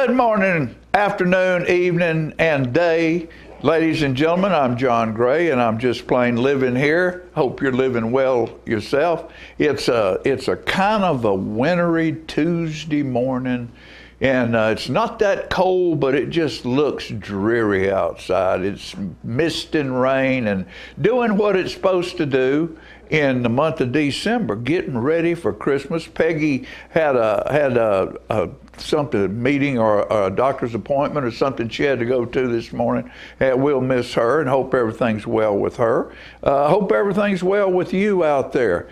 Good morning, afternoon, evening, and day. Ladies and gentlemen, I'm John Gray, and I'm just plain living here. Hope you're living well yourself. It's a kind of a wintry Tuesday morning, and it's not that cold, but it just looks dreary outside. It's mist and rain and doing what it's supposed to do in the month of December, getting ready for Christmas. Peggy had a meeting or a doctor's appointment or something she had to go to this morning. And we'll miss her and hope everything's well with her. Hope everything's well with you out there.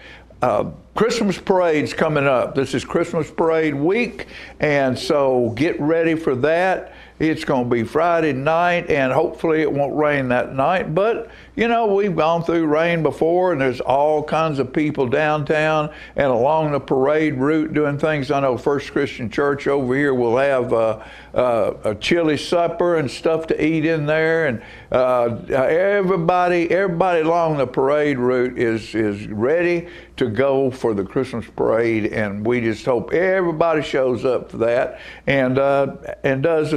Christmas parade's coming up. This is Christmas parade week, and so get ready for that. It's going to be Friday night, and hopefully it won't rain that night. But, you know, we've gone through rain before, and there's all kinds of people downtown and along the parade route doing things. I know First Christian Church over here will have a chili supper and stuff to eat in there. And everybody along the parade route is ready to go for the Christmas parade, and we just hope everybody shows up for that and does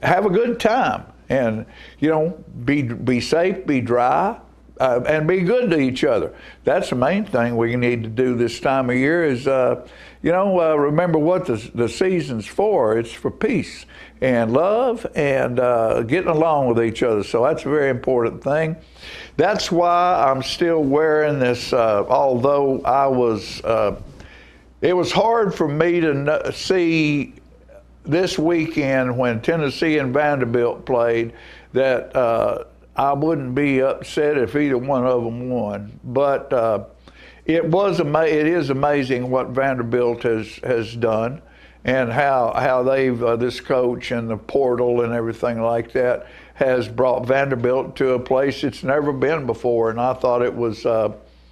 have a good time, and you know, be safe, be dry, and be good to each other. That's the main thing we need to do this time of year is remember what the season's for. It's for peace and love and getting along with each other. So that's a very important thing. That's why I'm still wearing this, although it was hard for me to see this weekend when Tennessee and Vanderbilt played that I wouldn't be upset if either one of them won. But it is amazing what Vanderbilt has done, and how they've this coach and the portal and everything like that has brought Vanderbilt to a place it's never been before. And I thought it was.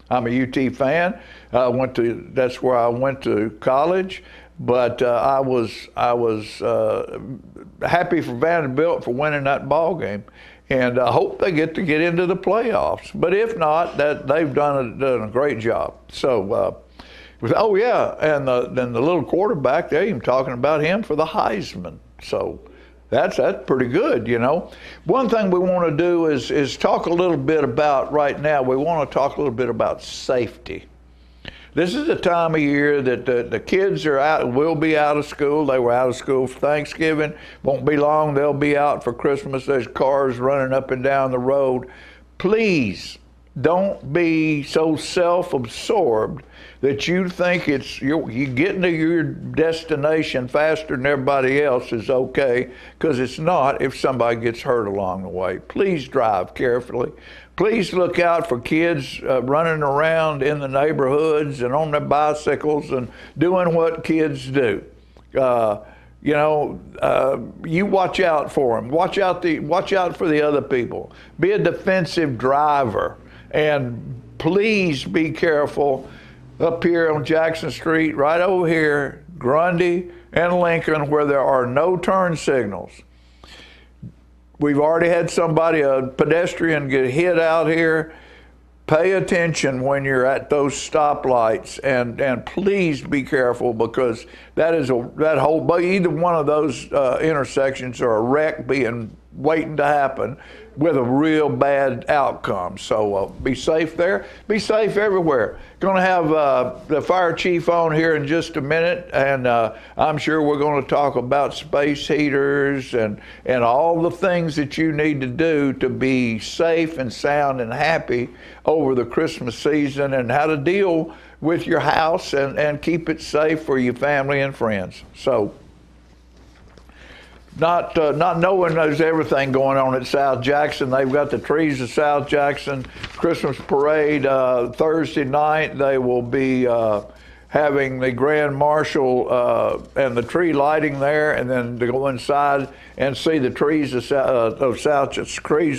I'm a UT fan. That's where I went to college. But I was happy for Vanderbilt for winning that ball game, and I hope they get into the playoffs. But if not, that they've done a great job. So, and then the little quarterback, they're even talking about him for the Heisman. So that's pretty good, you know. One thing we want to do is talk a little bit about right now. We want to talk a little bit about safety. This is the time of year that the kids will be out of school. They were out of school for Thanksgiving. Won't be long, they'll be out for Christmas. There's cars running up and down the road. Please don't be so self-absorbed that you think you getting to your destination faster than everybody else is okay, because it's not if somebody gets hurt along the way. Please drive carefully. Please look out for kids running around in the neighborhoods and on their bicycles and doing what kids do. You watch out for them. Watch out for the other people. Be a defensive driver, and please be careful up here on Jackson Street, right over here, Grundy and Lincoln, where there are no turn signals. We've already had a pedestrian get hit out here. Pay attention when you're at those stoplights, and please be careful, because either one of those intersections are a wreck waiting to happen with a real bad outcome. So be safe there. Be safe everywhere. Going to have the fire chief on here in just a minute, and I'm sure we're going to talk about space heaters and all the things that you need to do to be safe and sound and happy over the Christmas season, and how to deal with your house and keep it safe for your family and friends. So not knowing there's everything going on at South Jackson. They've got the Trees of South Jackson Christmas Parade Thursday night. They will be having the Grand Marshal and the tree lighting there, and then to go inside and see the trees trees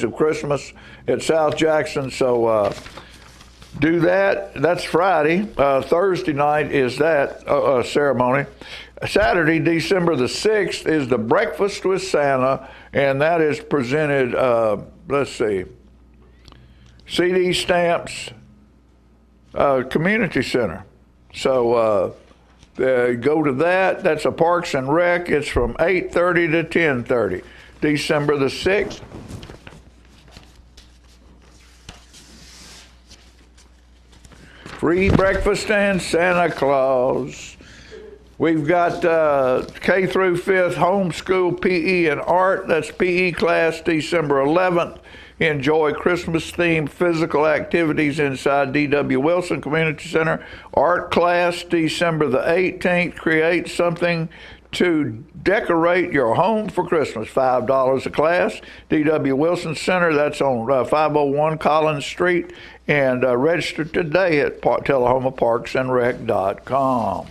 of Christmas at South Jackson. So do that. That's Friday. Thursday night is that ceremony. Saturday, December the 6th, is the Breakfast with Santa, and that is presented, CD Stamps Community Center. So Go to that. That's a Parks and Rec. It's from 8:30 to 10:30. December the 6th. Free breakfast and Santa Claus. We've got K through 5th homeschool PE and art. That's PE class December 11th. Enjoy Christmas-themed physical activities inside D.W. Wilson Community Center. Art class December the 18th. Create something to decorate your home for Christmas. $5 a class. D.W. Wilson Center, that's on 501 Collins Street. And register today at TullahomaParksandRec.com.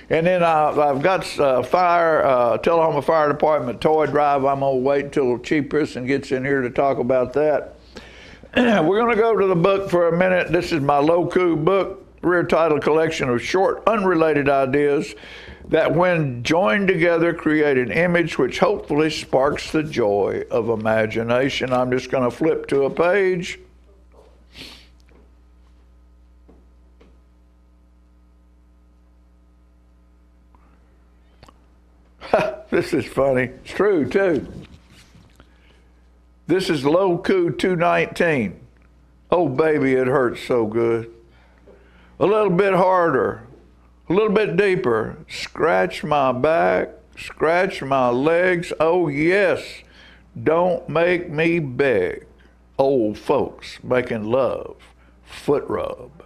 And then I've got Tullahoma Fire Department toy drive. I'm going to wait until Chief Pearson gets in here to talk about that. We're going to go to the book for a minute. This is my Loku book, rear title collection of short, unrelated ideas that when joined together create an image which hopefully sparks the joy of imagination. I'm just going to flip to a page. This is funny. It's true, too. This is Loku 219. Oh, baby, it hurts so good. A little bit harder. A little bit deeper. Scratch my back. Scratch my legs. Oh, yes. Don't make me beg. Old folks making love. Foot rub.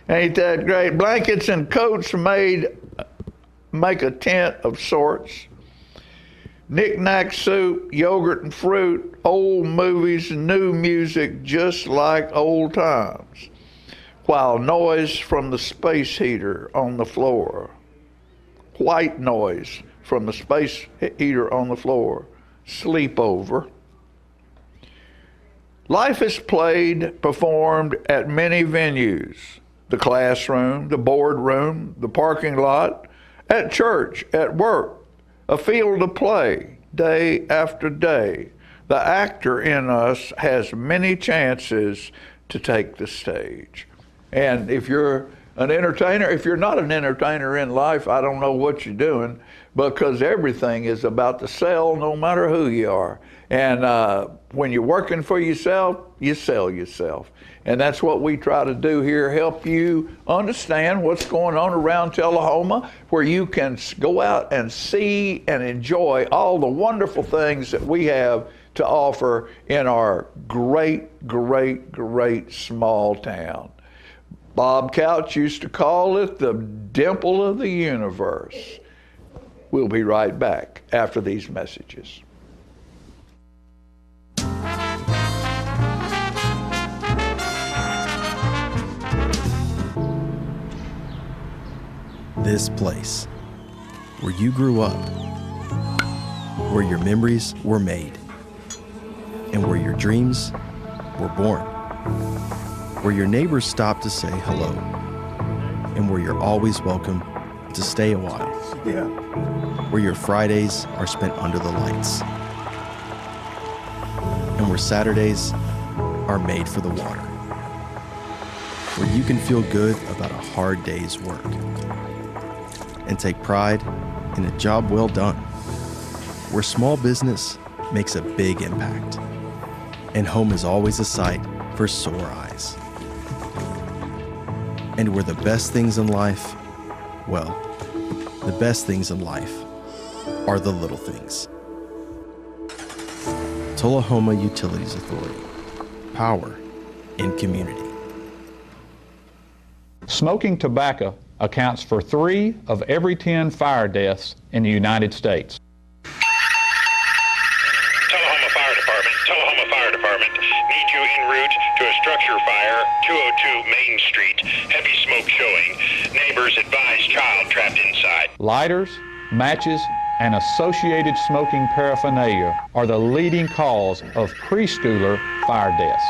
Ain't that great? Blankets and coats make a tent of sorts. Knick-knack soup, yogurt and fruit, old movies, new music, just like old times. While noise from the space heater on the floor. White noise from the space heater on the floor. Sleepover. Life is played, performed at many venues. The classroom, the boardroom, the parking lot, at church, at work, a field of play, day after day. The actor in us has many chances to take the stage. And if you're an entertainer, if you're not an entertainer in life, I don't know what you're doing, because everything is about to sell no matter who you are. And when you're working for yourself, you sell yourself. And that's what we try to do here, help you understand what's going on around Tullahoma, where you can go out and see and enjoy all the wonderful things that we have to offer in our great, great, great small town. Bob Couch used to call it the dimple of the universe. We'll be right back after these messages. This place, where you grew up, where your memories were made, and where your dreams were born, where your neighbors stop to say hello, and where you're always welcome to stay a while, where your Fridays are spent under the lights, and where Saturdays are made for the water, where you can feel good about a hard day's work and take pride in a job well done, where small business makes a big impact, and home is always a sight for sore eyes. And where the best things in life, well, the best things in life are the little things. Tullahoma Utilities Authority. Power in community. Smoking tobacco accounts for 3 of every 10 fire deaths in the United States. Tullahoma Fire Department needs you en route to a structure fire, 202 Main Street, heavy smoke showing. Neighbors advise child trapped inside. Lighters, matches, and associated smoking paraphernalia are the leading cause of preschooler fire deaths.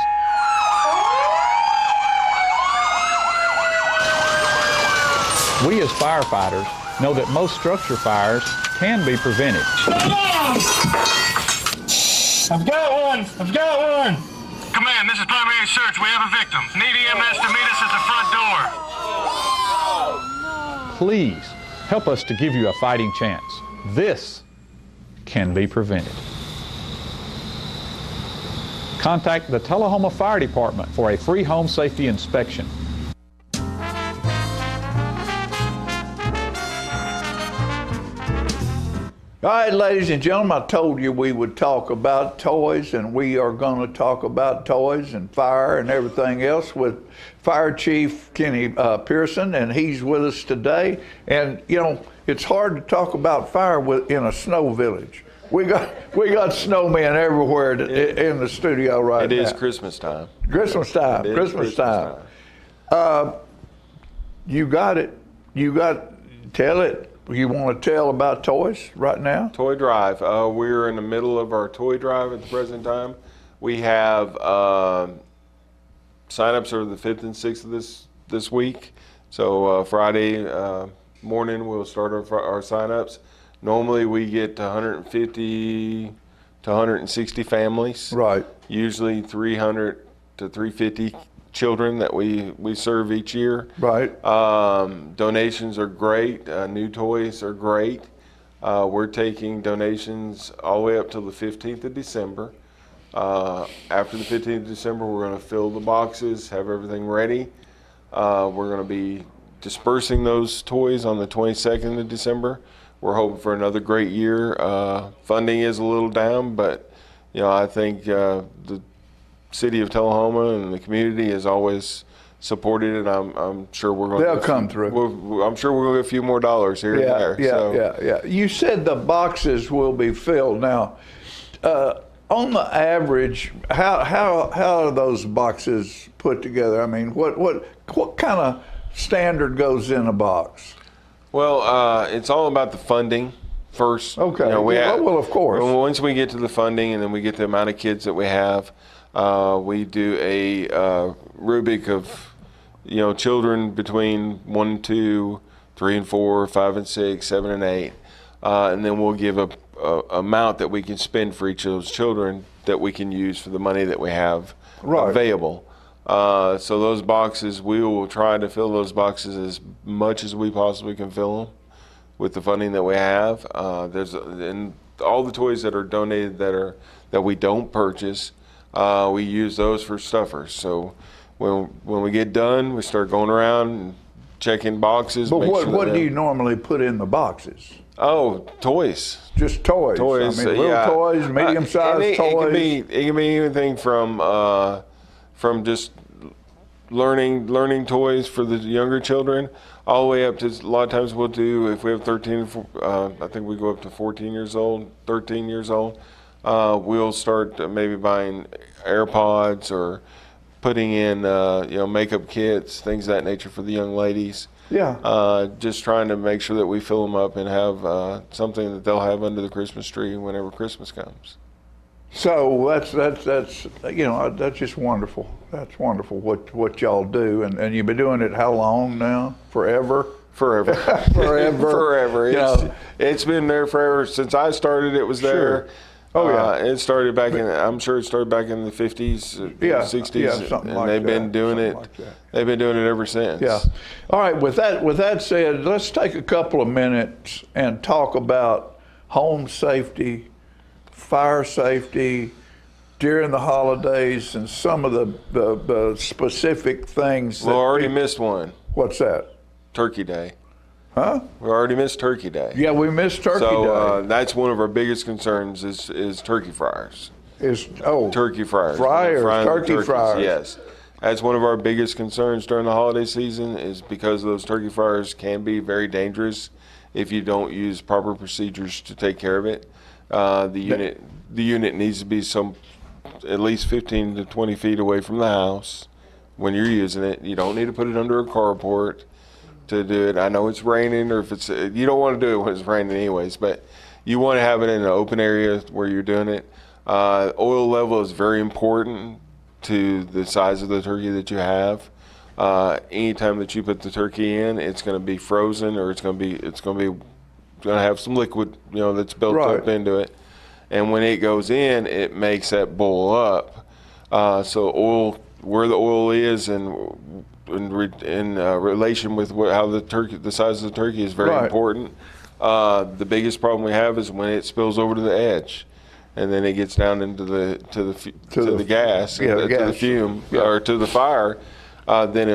We as firefighters know that most structure fires can be prevented. I've got one! Command, this is primary search. We have a victim. Need EMS to meet us at the front door. please help us to give you a fighting chance. This can be prevented. Contact the Tullahoma Fire Department for a free home safety inspection. All right, ladies and gentlemen, I told you we would talk about toys, and we are going to talk about toys and fire and everything else with Fire Chief Kenny Pearson, and he's with us today. And you know, it's hard to talk about fire in a snow village. We got snowmen everywhere in the studio right now. It is Christmas time. Christmas time. It is Christmas time. You got it. Tell it. You want to tell about toys right now? Toy drive. We're in the middle of our toy drive at the present time. We have sign-ups are the 5th and 6th of this week. So Friday morning we'll start our sign-ups. Normally we get 150 to 160 families. Right. Usually 300 to 350 children that we serve each year. Right. Donations are great. New toys are great. We're taking donations all the way up till the 15th of December. After the 15th of December, we're going to fill the boxes, have everything ready. We're going to be dispersing those toys on the 22nd of December. We're hoping for another great year. Funding is a little down, but you know, I think the city of Tullahoma and the community has always supported it. I'm sure we're going. They'll come through. I'm sure we're going to get a few more dollars here and there. Yeah. You said the boxes will be filled now. On the average, how are those boxes put together? I mean, what kind of standard goes in a box? Well, it's all about the funding first. Okay. You know, well, of course. Once we get to the funding and then we get the amount of kids that we have, we do a rubric of, you know, children between 1 and 2, 3 and 4, 5 and 6, 7 and 8, and then we'll give a amount that we can spend for each of those children that we can use for the money that we have available. So those boxes, we will try to fill those boxes as much as we possibly can fill them with the funding that we have. And all the toys that are donated that we don't purchase, we use those for stuffers. So when we get done, we start going around and checking boxes. But what do you normally put in the boxes? Oh, toys. Just toys. Toys. I mean, little toys, medium-sized toys. It can be anything from just learning toys for the younger children, all the way up to, a lot of times we'll do, if we have 13, I think we go up to 14 years old, 13 years old. We'll start maybe buying AirPods or putting in makeup kits, things of that nature for the young ladies. Yeah. Just trying to make sure that we fill them up and have something that they'll have under the Christmas tree whenever Christmas comes. So that's just wonderful. That's wonderful what y'all do, and you've been doing it how long now? Forever. Forever. Forever. It's been there forever. Since I started, it was there. Sure. Oh yeah. It started back I'm sure it started back in the 50s, 60s, something and like they've been doing it. Like that. They've been doing it ever since. Yeah. All right. With that said, let's take a couple of minutes and talk about home safety, fire safety during the holidays, and some of the specific things. We already missed one. What's that? Turkey Day. Huh? We already missed Turkey Day. Yeah, we missed Turkey Day. That's one of our biggest concerns is turkey fryers. Turkey fryers. Turkey fryers. Yes. That's one of our biggest concerns during the holiday season, is because those turkey fryers can be very dangerous if you don't use proper procedures to take care of it. The unit needs to be at least 15 to 20 feet away from the house when you're using it. You don't need to put it under a carport to do it. I know it's raining, or if you don't want to do it when it's raining anyways, but you want to have it in an open area where you're doing it. Oil level is very important to the size of the turkey that you have. Anytime that you put the turkey in, it's going to be frozen, or it's going to have some liquid, that's built up into it. And when it goes in, it makes that boil up. So oil, where the oil is and in relation with how the size of the turkey is very Right. important. The biggest problem we have is when it spills over to the edge, and then it gets down into the gas, Yeah, the to the gas. fume, Yeah. or to the fire. Then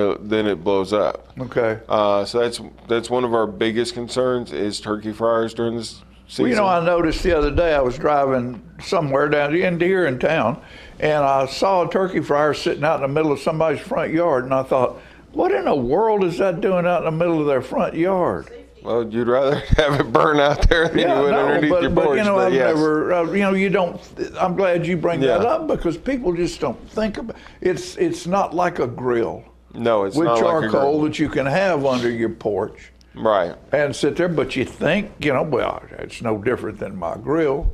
it blows up. Okay. So that's one of our biggest concerns is turkey fires during this season. Well, you know, I noticed the other day I was driving somewhere down here in town, and I saw a turkey fryer sitting out in the middle of somebody's front yard, and I thought, what in the world is that doing out in the middle of their front yard? Well, you'd rather have it burn out there than you would underneath your porch. But you know, I've yes. never, you know, you don't. I'm glad you bring that Yeah. up because people just don't think about it. It's not like a grill No, it's with not like a charcoal grill. that you can have under your porch Right. and sit there. But you think, you know, well, it's no different than my grill,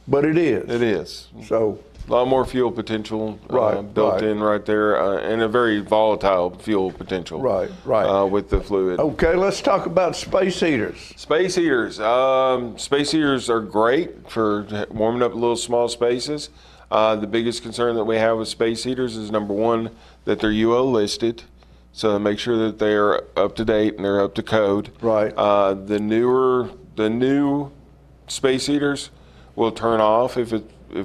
but it is. It is. So A lot more fuel potential Right, built right. in right there, and a very volatile fuel potential. Right, right. With the fluid. okay, let's talk about space heaters. Space heaters. Space heaters are great for warming up little small spaces. The biggest concern that we have with space heaters is number one, that they're UL listed. So make sure that they are up to date and they're up to code. Right. The new space heaters will turn off if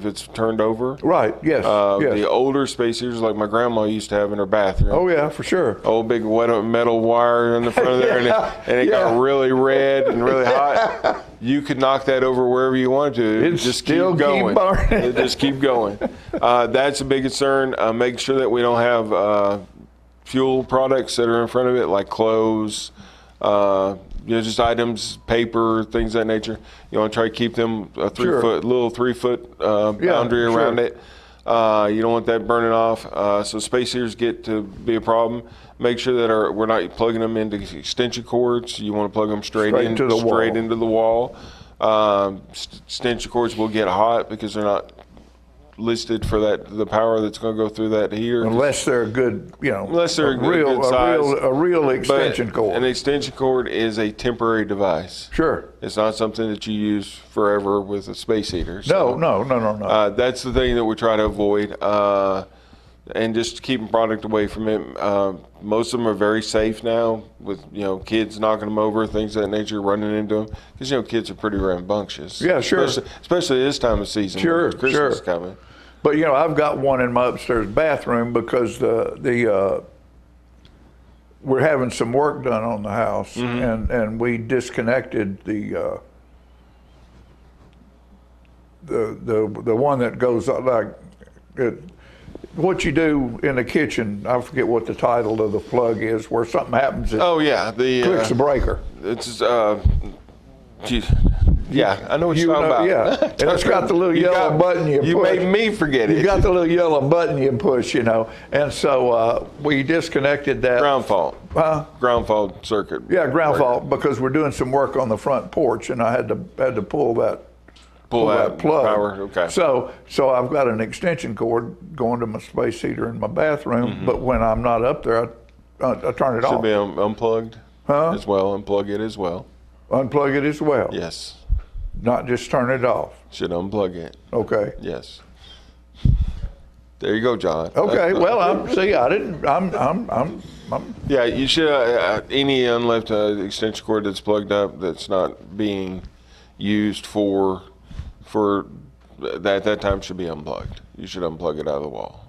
it's turned over. Right. Yes. Yes. The older space heaters, like my grandma used to have in her bathroom. Oh yeah, for sure. Old big wet metal wire in the front of there, and it Yeah. got really red and really hot. You could knock that over wherever you wanted to. It'd just still keep keep going. burning. It just keep going. That's a big concern. Making sure that we don't have fuel products that are in front of it, like clothes, just items, paper, things of that nature. You want to try to keep them a Sure. little 3 foot boundary around sure. it. You don't want that burning off. So space heaters get to be a problem. Make sure that we're not plugging them into extension cords. You want to plug them straight to the wall. into the wall. Extension cords will get hot because they're not listed for the power that's going to go through that heater. Unless they're a good, you know, Unless they're a real, good size. a real But extension cord. An extension cord is a temporary device. Sure. It's not something that you use forever with a space heater. No, So, no. that's the thing that we try to avoid, and just keeping product away from it. Most of them are very safe now, with kids knocking them over, things of that nature, running into them, because kids are pretty rambunctious. Yeah, sure. Especially this time of season. Sure, when Christmas sure. is coming. But I've got one in my upstairs bathroom because we're having some work done on the house, Mm-hmm. and we disconnected the one that goes like what you do in the kitchen. I forget what the title of the plug is, where something happens. It Oh yeah, clicks the breaker. it's yeah, I know what you're talking about. Yeah, and it's got the little yellow button you push. You made me forget it. You got the little yellow button you push, and so we disconnected that. ground fault. Huh? Ground fault circuit. Yeah, ground fault, because we're doing some work on the front porch, and I had to pull that Pull plug. power. Okay. So I've got an extension cord going to my space heater in my bathroom, but when I'm not up there, I turn it Should off. be unplugged as well. Unplug it as well. Unplug it as well. Yes. Not just turn it off. Should unplug it. Okay. Yes. There you go, John. Okay. Well, I'm Yeah, you should. Any unleft extension cord that's plugged up that's not being used for that time should be unplugged. You should unplug it out of the wall.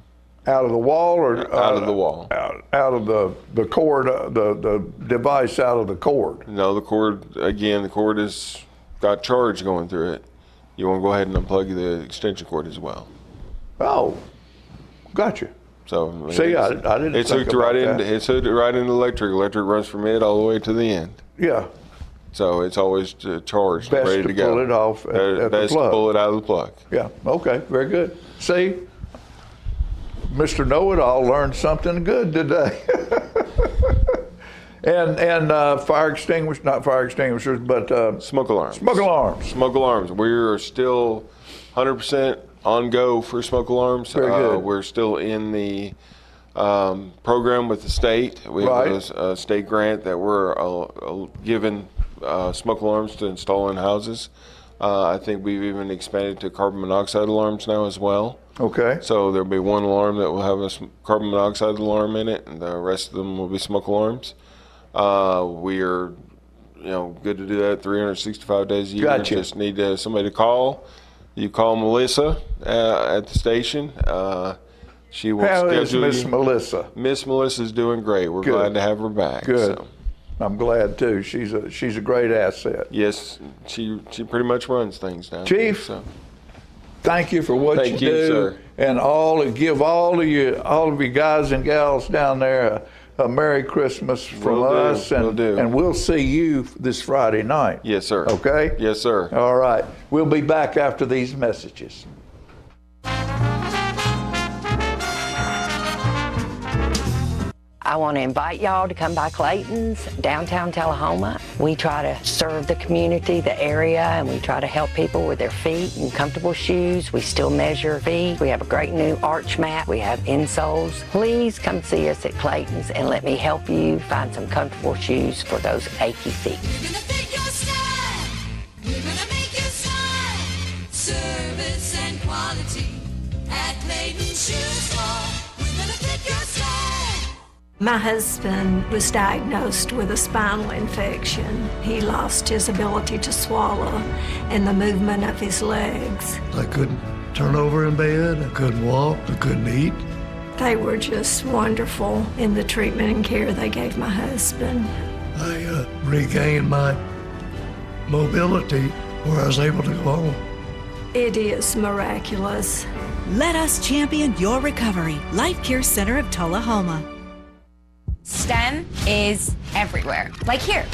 out of the wall or Out of the wall. out of the cord, the device out of the cord. No, the cord is got charge going through it. You want to go ahead and unplug the extension cord as well. Oh, gotcha. So I mean, See, I didn't It's think hooked about right in. that. It's hooked right into electric. Electric runs from it all the way to the end. Yeah, So it's always charged, best ready to to go. pull it off at the Best plug. to pull it out of the plug. Yeah. Okay. Very good. See, Mr. Know-It-All learned something good today. and fire extinguishers, not fire extinguishers, but Smoke alarms. smoke alarms. Smoke alarms. We're still 100% on go for smoke alarms. Very good. We're still in the program with the state. We Right. have a state grant that we're given smoke alarms to install in houses. I think we've even expanded to carbon monoxide alarms now as well. Okay. So there'll be one alarm that will have a carbon monoxide alarm in it, and the rest of them will be smoke alarms. We are, good to do that 365 days a year. Gotcha. Just need somebody to call. You call Melissa at the station. She will How is schedule Miss you. Melissa? Miss Melissa's doing great. We're Good. glad to have her back. Good. So, I'm glad too. She's a great asset. yes, she pretty much runs things down Chief. here, so. Thank you for what Thank you you, do, sir. and give all of you guys and gals down there a Merry Christmas from Will do, us, will do. and we'll see you this Friday night. Yes, sir. Okay. Yes, sir. All right. We'll be back after these messages. I want to invite y'all to come by Clayton's, downtown Tullahoma. We try to serve the community, the area, and we try to help people with their feet and comfortable shoes. We still measure feet. We have a great new arch mat. We have insoles. Please come see us at Clayton's and let me help you find some comfortable shoes for those achy feet. We're gonna fit your style. We're gonna make you smile. Service and quality at Clayton's Shoe Store. We're gonna fit your style. My husband was diagnosed with a spinal infection. He lost his ability to swallow and the movement of his legs. I couldn't turn over in bed, I couldn't walk, I couldn't eat. They were just wonderful in the treatment and care they gave my husband. I regained my mobility where I was able to go home. It is miraculous. Let us champion your recovery. Life Care Center of Tullahoma. STEM is everywhere. Like here,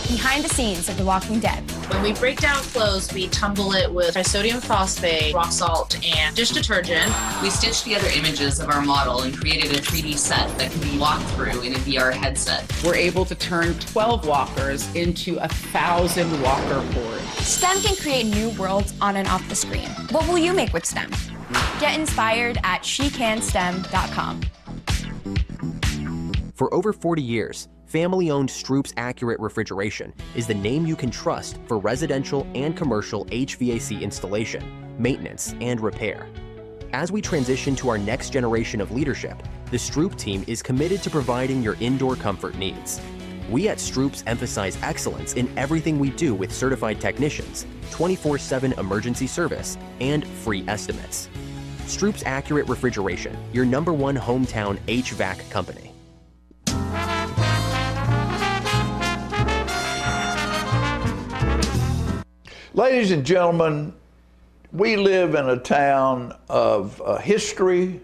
behind the scenes of The Walking Dead. When we break down clothes, we tumble it with trisodium phosphate, rock salt, and dish detergent. We stitched together images of our model and created a 3D set that can be walked through in a VR headset. We're able to turn 12 walkers into 1,000 walker boards. STEM can create new worlds on and off the screen. What will you make with STEM? Get inspired at shecanstem.com. For over 40 years, family-owned Stroop's Accurate Refrigeration is the name you can trust for residential and commercial HVAC installation, maintenance, and repair. As we transition to our next generation of leadership, the Stroop team is committed to providing your indoor comfort needs. We at Stroop's emphasize excellence in everything we do with certified technicians, 24/7 emergency service, and free estimates. Stroop's Accurate Refrigeration, your #1 hometown HVAC company. Ladies and gentlemen, we live in a town of history.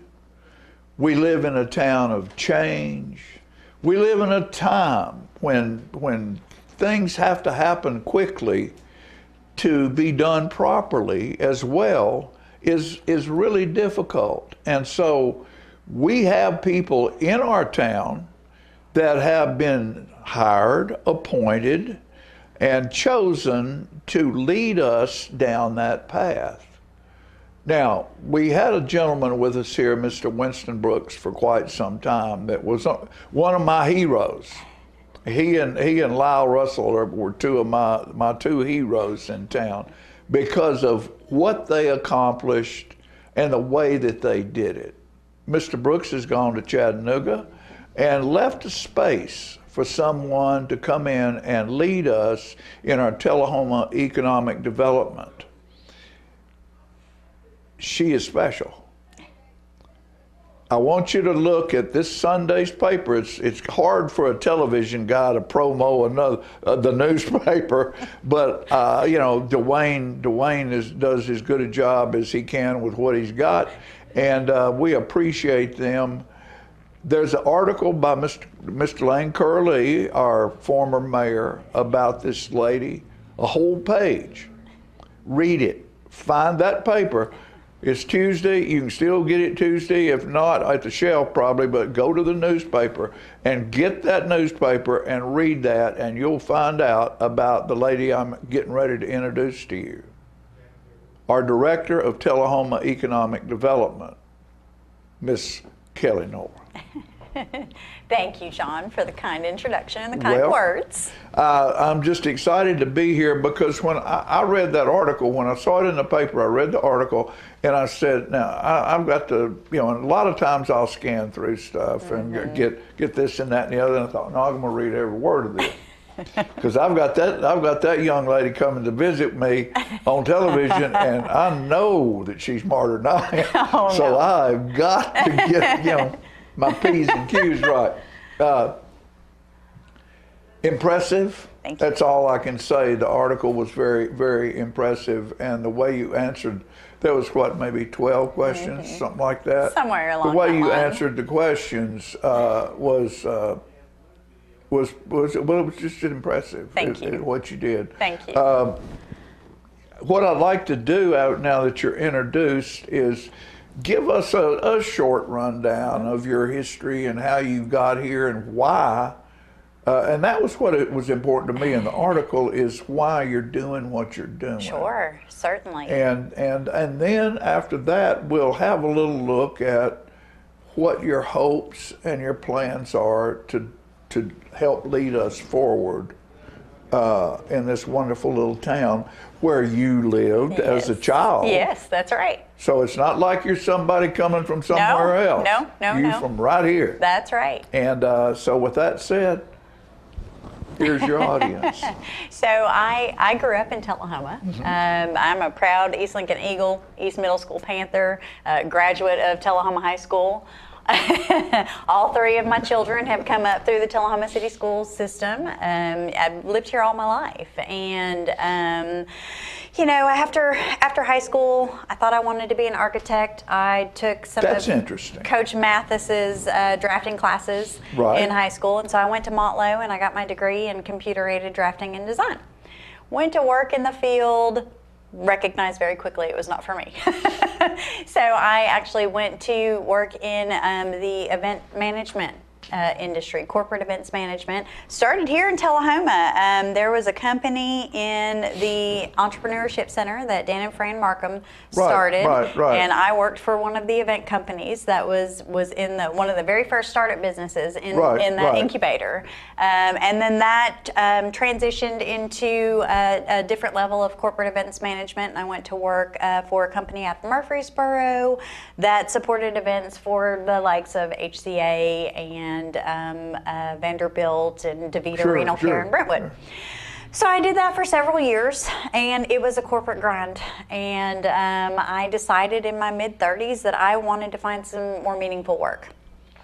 We live in a town of change. We live in a time when things have to happen quickly to be done properly as well is really difficult. And so we have people in our town that have been hired, appointed, and chosen to lead us down that path. Now, we had a gentleman with us here, Mr. Winston Brooks, for quite some time that was one of my heroes. He and Lyle Russell were two of my two heroes in town because of what they accomplished and the way that they did it. Mr. Brooks has gone to Chattanooga and left a space for someone to come in and lead us in our Tullahoma economic development. She is special. I want you to look at this Sunday's paper. It's hard for a television guy to promo the newspaper, but Dwayne does as good a job as he can with what he's got, and we appreciate them. There's an article by Mr. Lane Curley, our former mayor, about this lady, a whole page. Read it. Find that paper. It's Tuesday. You can still get it Tuesday, if not at the shelf probably, but go to the newspaper and get that newspaper and read that, and you'll find out about the lady I'm getting ready to introduce to you. Our Director of Tullahoma Economic Development, Miss Kelly Nora. Thank you, John, for the kind introduction and the kind words. I'm just excited to be here because when I read that article, when I saw it in the paper, I read the article and I said, now I've got to, you know, and a lot of times I'll scan through stuff and get this and that and the other, and I thought, no, I'm going to read every word of this. Because I've got that young lady coming to visit me on television, and I know that she's smarter than I am. So I've got to get, you know, my P's and Q's right. Impressive. Thank you. That's all I can say. The article was very, very impressive, and the way you answered, there was what, maybe 12 questions, something like that. Somewhere along the way that you line. answered the questions was just impressive. Thank you. What you did. Thank you. What I'd like to do now that you're introduced is give us a short rundown of your history and how you got here and why. And that was what it was important to me in the article, is why you're doing what you're doing. Sure, certainly. And then after that, we'll have a little look at what your hopes and your plans are to help lead us forward in this wonderful little town where you lived as a child. Yes, that's right. So it's not like you're somebody coming from somewhere else. No. You're from right here. That's right. And so with that said, here's your audience. So I grew up in Tullahoma. I'm a proud East Lincoln Eagle, East Middle School Panther, graduate of Tullahoma High School. All three of my children have come up through the Tullahoma City Schools system. I've lived here all my life, and you know, after high school, I thought I wanted to be an architect. I took some That's of interesting. Coach Mathis's drafting classes in high school, and so I went to Montlow and I got my degree in computer-aided drafting and design. Went to work in the field. Recognized very quickly it was not for me. So I actually went to work in the event management industry, corporate events management. Started here in Tullahoma. There was a company in the Entrepreneurship Center that Dan and Fran Markham started, right. and I worked for one of the event companies that was in one of the very first startup businesses in that incubator. And then that transitioned into a different level of corporate events management, and I went to work for a company at Murfreesboro that supported events for the likes of HCA and Vanderbilt and DeVita Renal Care in Brentwood. So I did that for several years, and it was a corporate grind. And I decided in my mid-30s that I wanted to find some more meaningful work.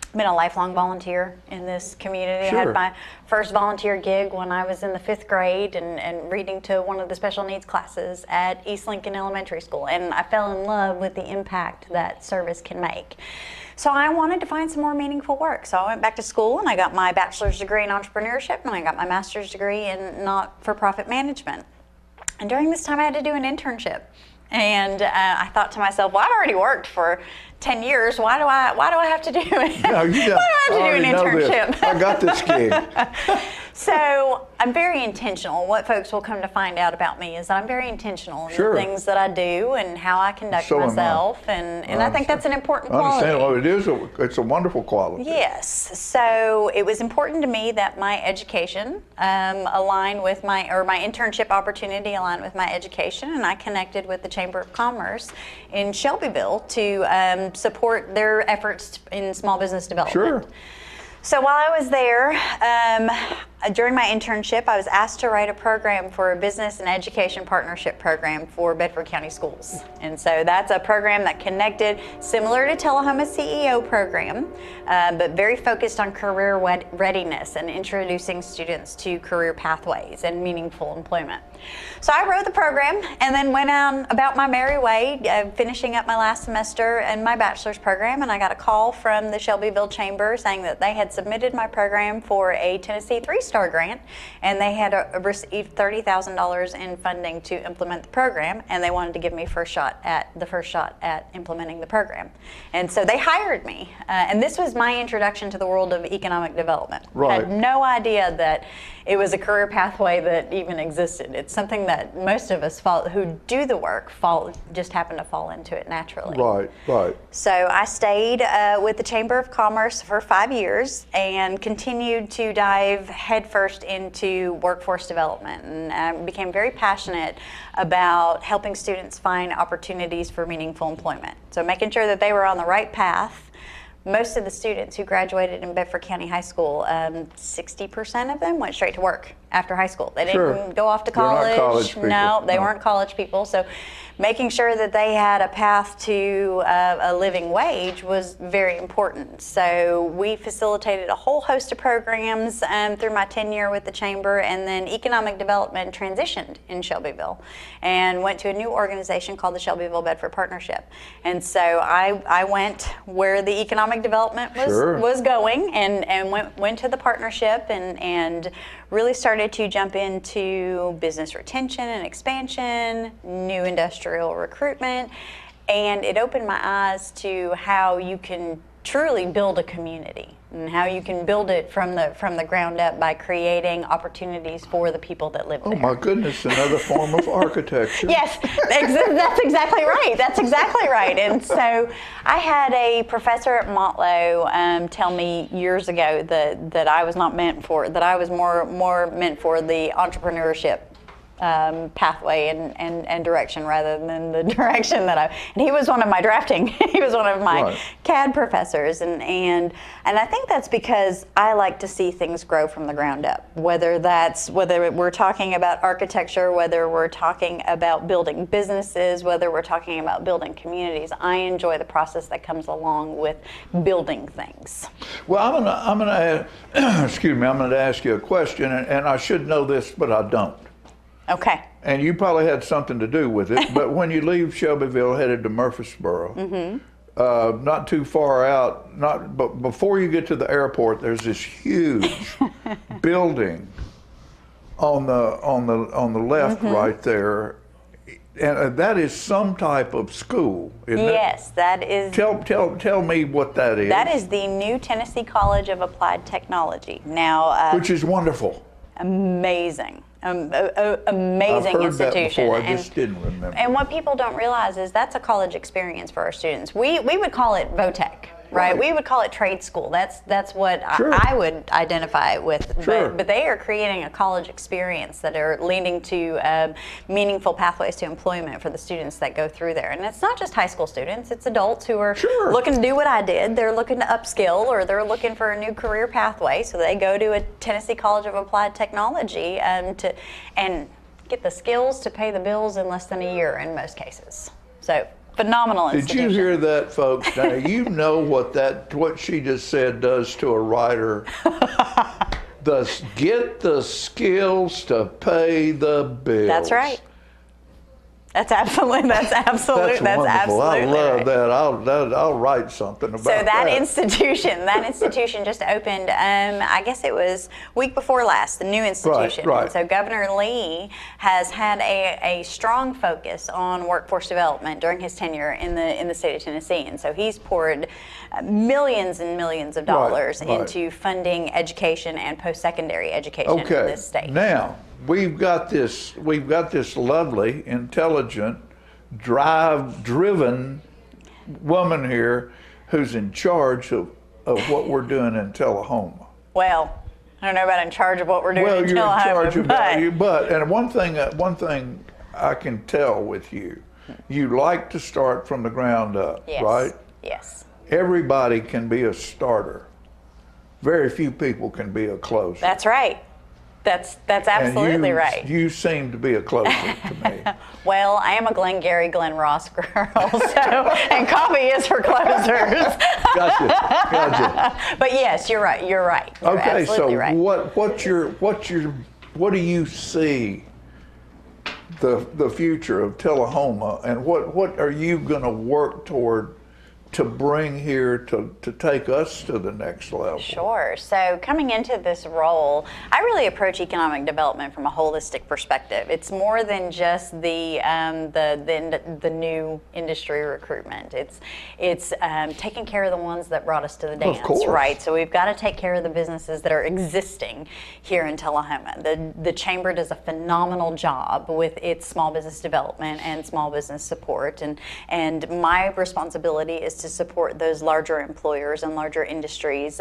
I've been a lifelong volunteer in this community. I had my first volunteer gig when I was in the 5th grade and reading to one of the special needs classes at East Lincoln Elementary School. And I fell in love with the impact that service can make. So I wanted to find some more meaningful work. So I went back to school and I got my bachelor's degree in entrepreneurship and I got my master's degree in not-for-profit management. And during this time I had to do an internship. And I thought to myself, well, I've already worked for 10 years. Why do I have to do it? No, you got, why do I have to do an internship? I got this gig. So I'm very intentional. What folks will come to find out about me is that I'm very intentional in the things that I do and how I conduct myself. And I think that's an important quality. I understand. Well, it's a wonderful quality. Yes. So it was important to me that my education aligned with my internship opportunity aligned with my education, and I connected with the Chamber of Commerce in Shelbyville to support their efforts in small business development. So while I was there, during my internship, I was asked to write a program for a business and education partnership program for Bedford County Schools. And so that's a program that connected, similar to Tullahoma's CEO program, but very focused on career readiness and introducing students to career pathways and meaningful employment. So I wrote the program and then went on about my merry way, finishing up my last semester in my bachelor's program, and I got a call from the Shelbyville Chamber saying that they had submitted my program for a Tennessee 3-star STAR grant, and they had received $30,000 in funding to implement the program, and they wanted to give me the first shot at implementing the program. And so they hired me, and this was my introduction to the world of economic development. Right. I had no idea that it was a career pathway that even existed. It's something that most of us who do the work just happen to fall into it naturally. Right. So I stayed with the Chamber of Commerce for 5 years and continued to dive headfirst into workforce development, and I became very passionate about helping students find opportunities for meaningful employment. So making sure that they were on the right path. Most of the students who graduated in Bedford County High School, 60% of them went straight to work after high school. They didn't go off to college. They're not college people. No, they weren't college people. So making sure that they had a path to a living wage was very important. So we facilitated a whole host of programs through my tenure with the Chamber, and then economic development transitioned in Shelbyville and went to a new organization called the Shelbyville Bedford Partnership. And so I went where the economic development was going, and went to the partnership and really started to jump into business retention and expansion, new industrial recruitment, and it opened my eyes to how you can truly build a community and how you can build it from the ground up by creating opportunities for the people that live there. Oh my goodness, another form of architecture. Yes, that's exactly right. That's exactly right. And so I had a professor at Montlow tell me years ago that I was not meant for, that I was more meant for the entrepreneurship pathway and direction rather than the direction that and he was one of my he was one of my CAD professors, and I think that's because I like to see things grow from the ground up, whether we're talking about architecture, whether we're talking about building businesses, whether we're talking about building communities. I enjoy the process that comes along with building things. Well, I'm gonna excuse me, I'm gonna ask you a question, and I should know this, but I don't. Okay. And you probably had something to do with it, but when you leave Shelbyville headed to Murfreesboro, not too far out, but before you get to the airport, there's this huge building on the left right there, and that is some type of school, isn't it? Yes, that is. Tell me what that is. That is the New Tennessee College of Applied Technology. Now, which is wonderful. Amazing. Amazing I've heard institution. That before. I just didn't remember. And what people don't realize is that's a college experience for our students. We would call it VOTEC, right? We would call it trade school. That's what I would identify it with. But they are creating a college experience that are leading to meaningful pathways to employment for the students that go through there. And it's not just high school students, it's adults who are looking to do what I did. They're looking to upskill, or they're looking for a new career pathway. So they go to a Tennessee College of Applied Technology and get the skills to pay the bills in less than a year in most cases. So phenomenal institution. Did you hear that, folks? Now, you know what she just said does to a writer. Get the skills to pay the bills. That's right. That's absolutely That's wonderful. I love right. that. I'll write something about that. So that institution just opened, I guess it was week before last, the new institution. Right. And so Governor Lee has had a strong focus on workforce development during his tenure in the state of Tennessee. And so he's poured millions and millions of dollars into funding education and post-secondary education in this state. Now, we've got this lovely, intelligent, driven woman here who's in charge of what we're doing in Tullahoma. Well, I don't know about in charge of what we're doing in Tullahoma, you're in charge of that. But and one thing I can tell with you, you like to start from the ground up, right? Yes. Everybody can be a starter. Very few people can be a closer. That's right. That's absolutely right. You seem to be a closer to me. Well, I am a Glengarry Glen Ross girl, and coffee is for closers. Gotcha. But yes, you're right. You're okay, so right. what do you see the future of Tullahoma, and what are you going to work toward to bring here to take us to the next level? Sure. So coming into this role, I really approach economic development from a holistic perspective. It's more than just the new industry recruitment. It's taking care of the ones that brought us to the dance, right? So we've got to take care of the businesses that are existing here in Tullahoma. The chamber does a phenomenal job with its small business development and small business support, and my responsibility is to support those larger employers and larger industries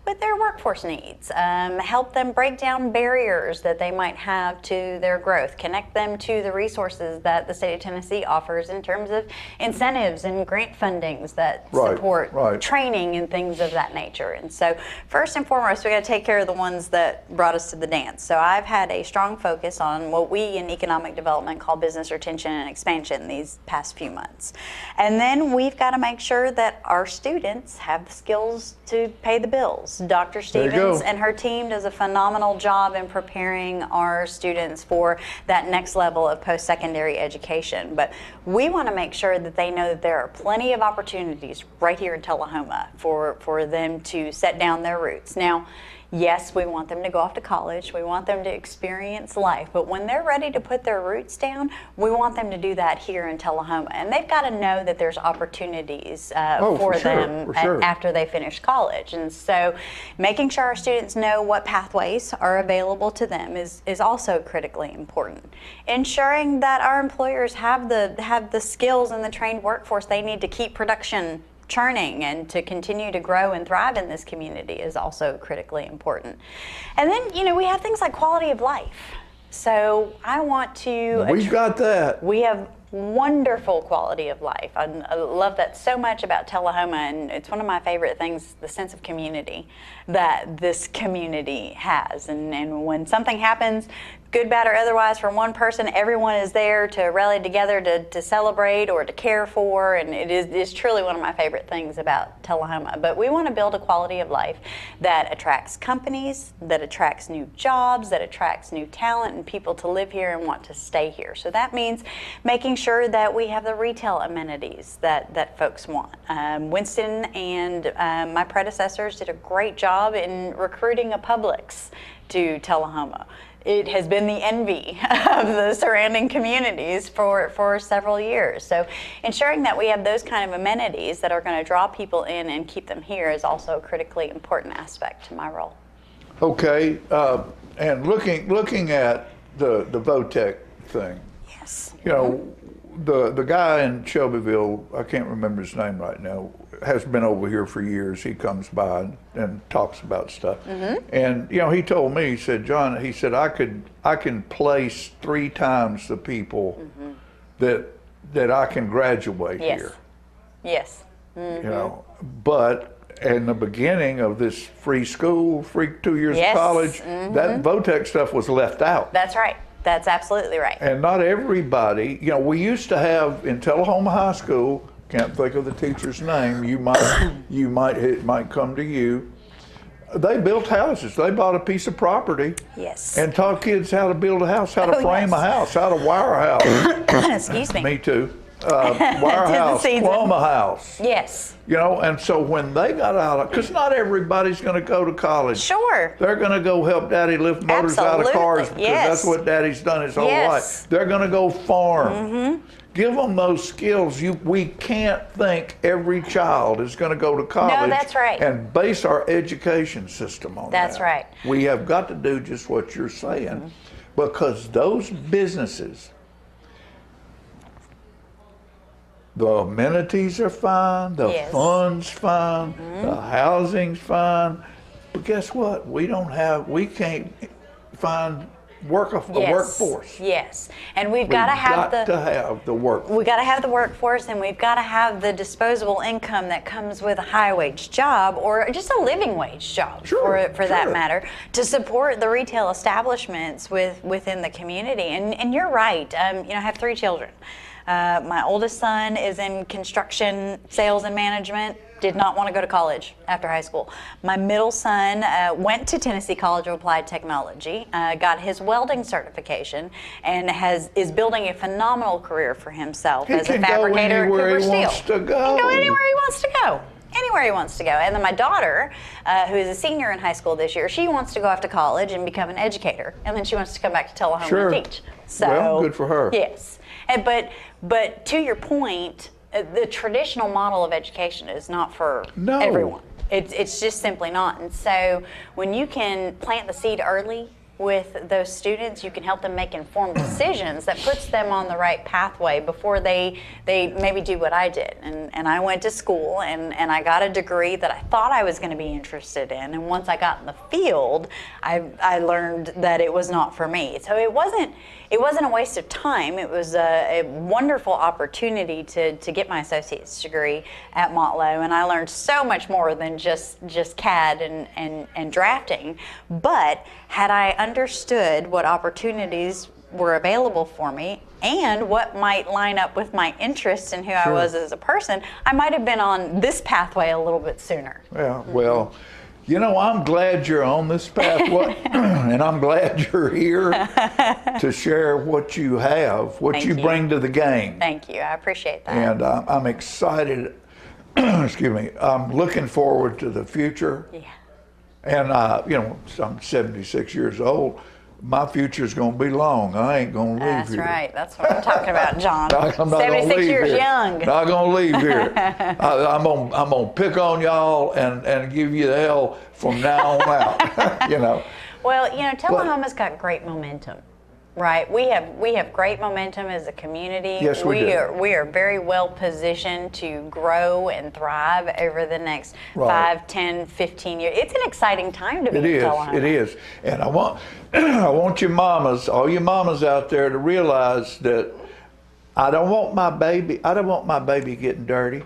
with their workforce needs, help them break down barriers that they might have to their growth, connect them to the resources that the state of Tennessee offers in terms of incentives and grant fundings that support training and things of that nature. And so first and foremost, we got to take care of the ones that brought us to the dance. So I've had a strong focus on what we in economic development call business retention and expansion these past few months. And then we've got to make sure that our students have the skills to pay the bills. Dr. Stevens and her team does a phenomenal job in preparing our students for that next level of post-secondary education. But we want to make sure that they know that there are plenty of opportunities right here in Tullahoma for them to set down their roots. Now, yes, we want them to go off to college. We want them to experience life. But when they're ready to put their roots down, we want them to do that here in Tullahoma. And they've got to know that there's opportunities for them after they finish college. And so making sure our students know what pathways are available to them is also critically important. Ensuring that our employers have the skills and the trained workforce they need to keep production churning and to continue to grow and thrive in this community is also critically important. And then, we have things like quality of life. So I want to... We've got that. We have wonderful quality of life. I love that so much about Tullahoma, and it's one of my favorite things, the sense of community that this community has. And when something happens, good, bad, or otherwise, for one person, everyone is there to rally together to celebrate or to care for, and it is truly one of my favorite things about Tullahoma. But we want to build a quality of life that attracts companies, that attracts new jobs, that attracts new talent and people to live here and want to stay here. So that means making sure that we have the retail amenities that folks want. Winston and my predecessors did a great job in recruiting a Publix to Tullahoma. It has been the envy of the surrounding communities for several years. So ensuring that we have those kind of amenities that are going to draw people in and keep them here is also a critically important aspect to my role. Okay, and looking at the Votech thing. Yes. The guy in Shelbyville, I can't remember his name right now, has been over here for years. He comes by and talks about stuff. And he told me, he said, John, he said, I can place 3 times the people that I can graduate here. Yes. But in the beginning of this free school, free 2 years of college, that Votech stuff was left out. That's right. That's absolutely right. And not everybody, we used to have in Tullahoma High School, can't think of the teacher's name, it might come to you. They built houses. They bought a piece of property. Yes. And taught kids how to build a house, how to frame a house, how to wire a house. Excuse me. Me too. Wire a house, plumb a house. Yes. And so when they got out, because not everybody's going to go to college. Sure. They're going to go help Daddy lift motors out of cars because that's what Daddy's done his whole life. They're going to go farm. Give them those skills. We can't think every child is going to go to college. No, that's right. And base our education system on that. That's right. We have got to do just what you're saying because those businesses, the amenities are fine, the funds fine, the housing's fine, but guess what? We can't find a workforce. Yes, and we've got to have the workforce. We got to have the workforce, and we've got to have the disposable income that comes with a high wage job or just a living wage job, for that matter, to support the retail establishments within the community. And you're right. I have 3 children. My oldest son is in construction sales and management. Did not want to go to college after high school. My middle son went to Tennessee College of Applied Technology, got his welding certification, and is building a phenomenal career for himself as a fabricator at Cooper Steel. Wants to go. He can go anywhere he wants to go. Anywhere he wants to go. And then my daughter, who is a senior in high school this year, she wants to go off to college and become an educator. And then she wants to come back to Tullahoma and teach. So, well, good for her. Yes. But to your point, the traditional model of education is not for everyone. It's just simply not. And so when you can plant the seed early with those students, you can help them make informed decisions that puts them on the right pathway before they maybe do what I did. And I went to school and I got a degree that I thought I was going to be interested in. And once I got in the field, I learned that it was not for me. So it wasn't a waste of time. It was a wonderful opportunity to get my associate's degree at Motlow, and I learned so much more than just CAD and drafting. But had I understood what opportunities were available for me and what might line up with my interests and who I was as a person, I might have been on this pathway a little bit sooner. Yeah, well, you know, I'm glad you're on this pathway, and I'm glad you're here to share what you have, what you bring to the game. Thank you. I appreciate that. And I'm excited. Excuse me. I'm looking forward to the future. Yeah. And, you know, I'm 76 years old. My future's going to be long. I ain't going to leave That's here. That's right. That's what I'm talking about, John. I'm not 76 years here. young. Not going to leave here. I'm going to pick on y'all and give you the hell from now on out, you know. Well, you know, Tullahoma's got great momentum. Right, we have great momentum as a community. Yes, we do. We are very well positioned to grow and thrive over the next 5, 10, 15 years. It's an exciting time to be in Tullahoma. It is. And I want your mamas, all your mamas out there, to realize that I don't want my baby getting dirty.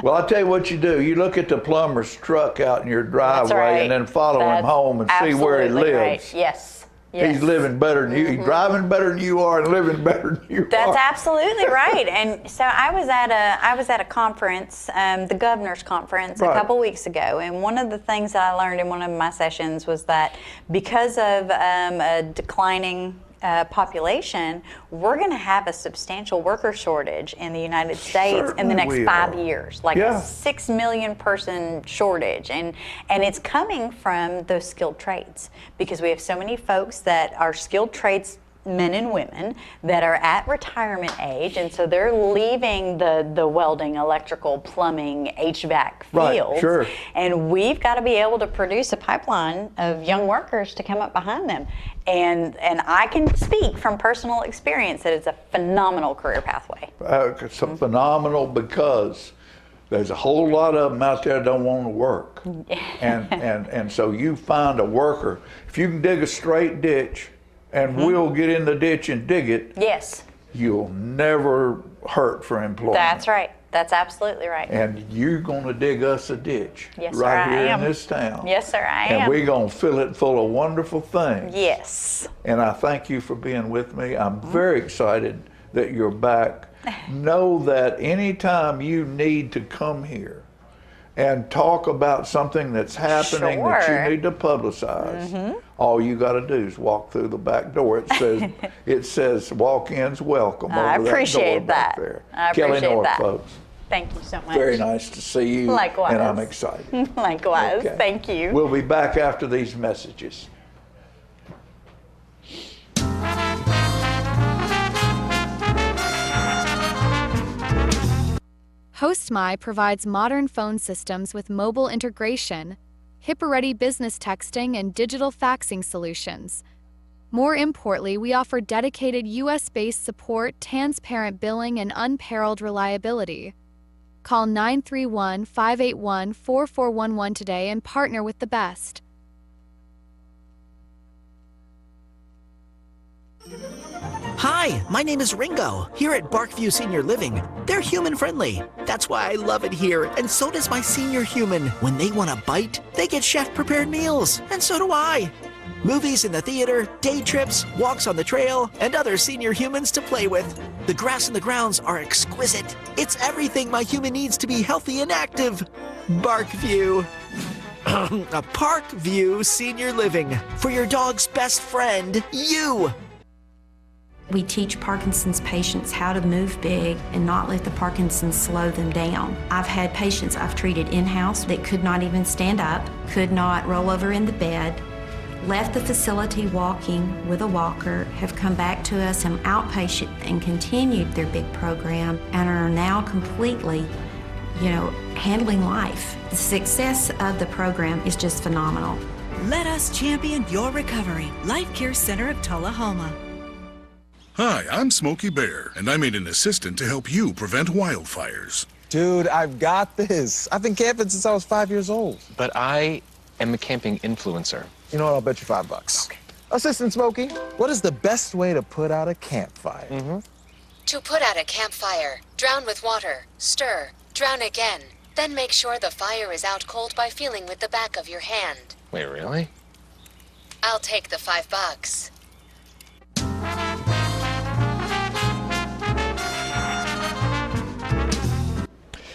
Well, I'll tell you what you do. You look at the plumber's truck out in your driveway and then follow him home and see where he lives. Right. Yes. Yes. He's living better than you. He's driving better than you are and living better than you are. That's absolutely right. And so I was at a conference, the governor's conference, a couple weeks ago. And one of the things that I learned in one of my sessions was that because of a declining population, we're going to have a substantial worker shortage in the United States in the next 5 years, like a 6 million person shortage. And it's coming from those skilled trades because we have so many folks that are skilled trades, men and women, that are at retirement age, and so they're leaving the welding, electrical, plumbing, HVAC fields. And we've got to be able to produce a pipeline of young workers to come up behind them. And I can speak from personal experience that it's a phenomenal career pathway. It's phenomenal because there's a whole lot of them out there that don't want to work. and so you find a worker. If you can dig a straight ditch, and we'll get in the ditch and dig it. Yes. You'll never hurt for employment. That's right. That's absolutely right. And you're going to dig us a ditch yes, right sir, here I am. in this town. Yes, sir, I am. And we're going to fill it full of wonderful things. Yes. And I thank you for being with me. I'm very excited that you're back. Know that anytime you need to come here and talk about something that's happening that you need to publicize, all you got to do is walk through the back door. It says walk-ins welcome over I appreciate that door back there. Kelly North, folks. Thank you so much. Very nice to see you. Likewise. And I'm excited. Likewise. Okay. Thank you. We'll be back after these messages. HostMy provides modern phone systems with mobile integration, HIPAA-ready business texting, and digital faxing solutions. More importantly, we offer dedicated U.S.-based support, transparent billing, and unparalleled reliability. Call 931-581-4411 today and partner with the best. Hi, my name is Ringo, here at Barkview Senior Living. They're human-friendly. That's why I love it here, and so does my senior human. When they want a bite, they get chef-prepared meals, and so do I. Movies in the theater, day trips, walks on the trail, and other senior humans to play with. The grass and the grounds are exquisite. It's everything my human needs to be healthy and active. Barkview. A Parkview Senior Living. For your dog's best friend, you. We teach Parkinson's patients how to move big and not let the Parkinson's slow them down. I've had patients I've treated in-house that could not even stand up, could not roll over in the bed, left the facility walking with a walker, have come back to us in outpatient and continued their big program and are now completely, handling life. The success of the program is just phenomenal. Let us champion your recovery. Life Care Center of Tullahoma. Hi, I'm Smokey Bear, and I made an assistant to help you prevent wildfires. Dude, I've got this. I've been camping since I was 5 years old. But I am a camping influencer. You know what? I'll bet you $5. Okay. Assistant Smokey, what is the best way to put out a campfire? To put out a campfire, drown with water, stir, drown again. Then make sure the fire is out cold by feeling with the back of your hand. Wait, really? I'll take the $5.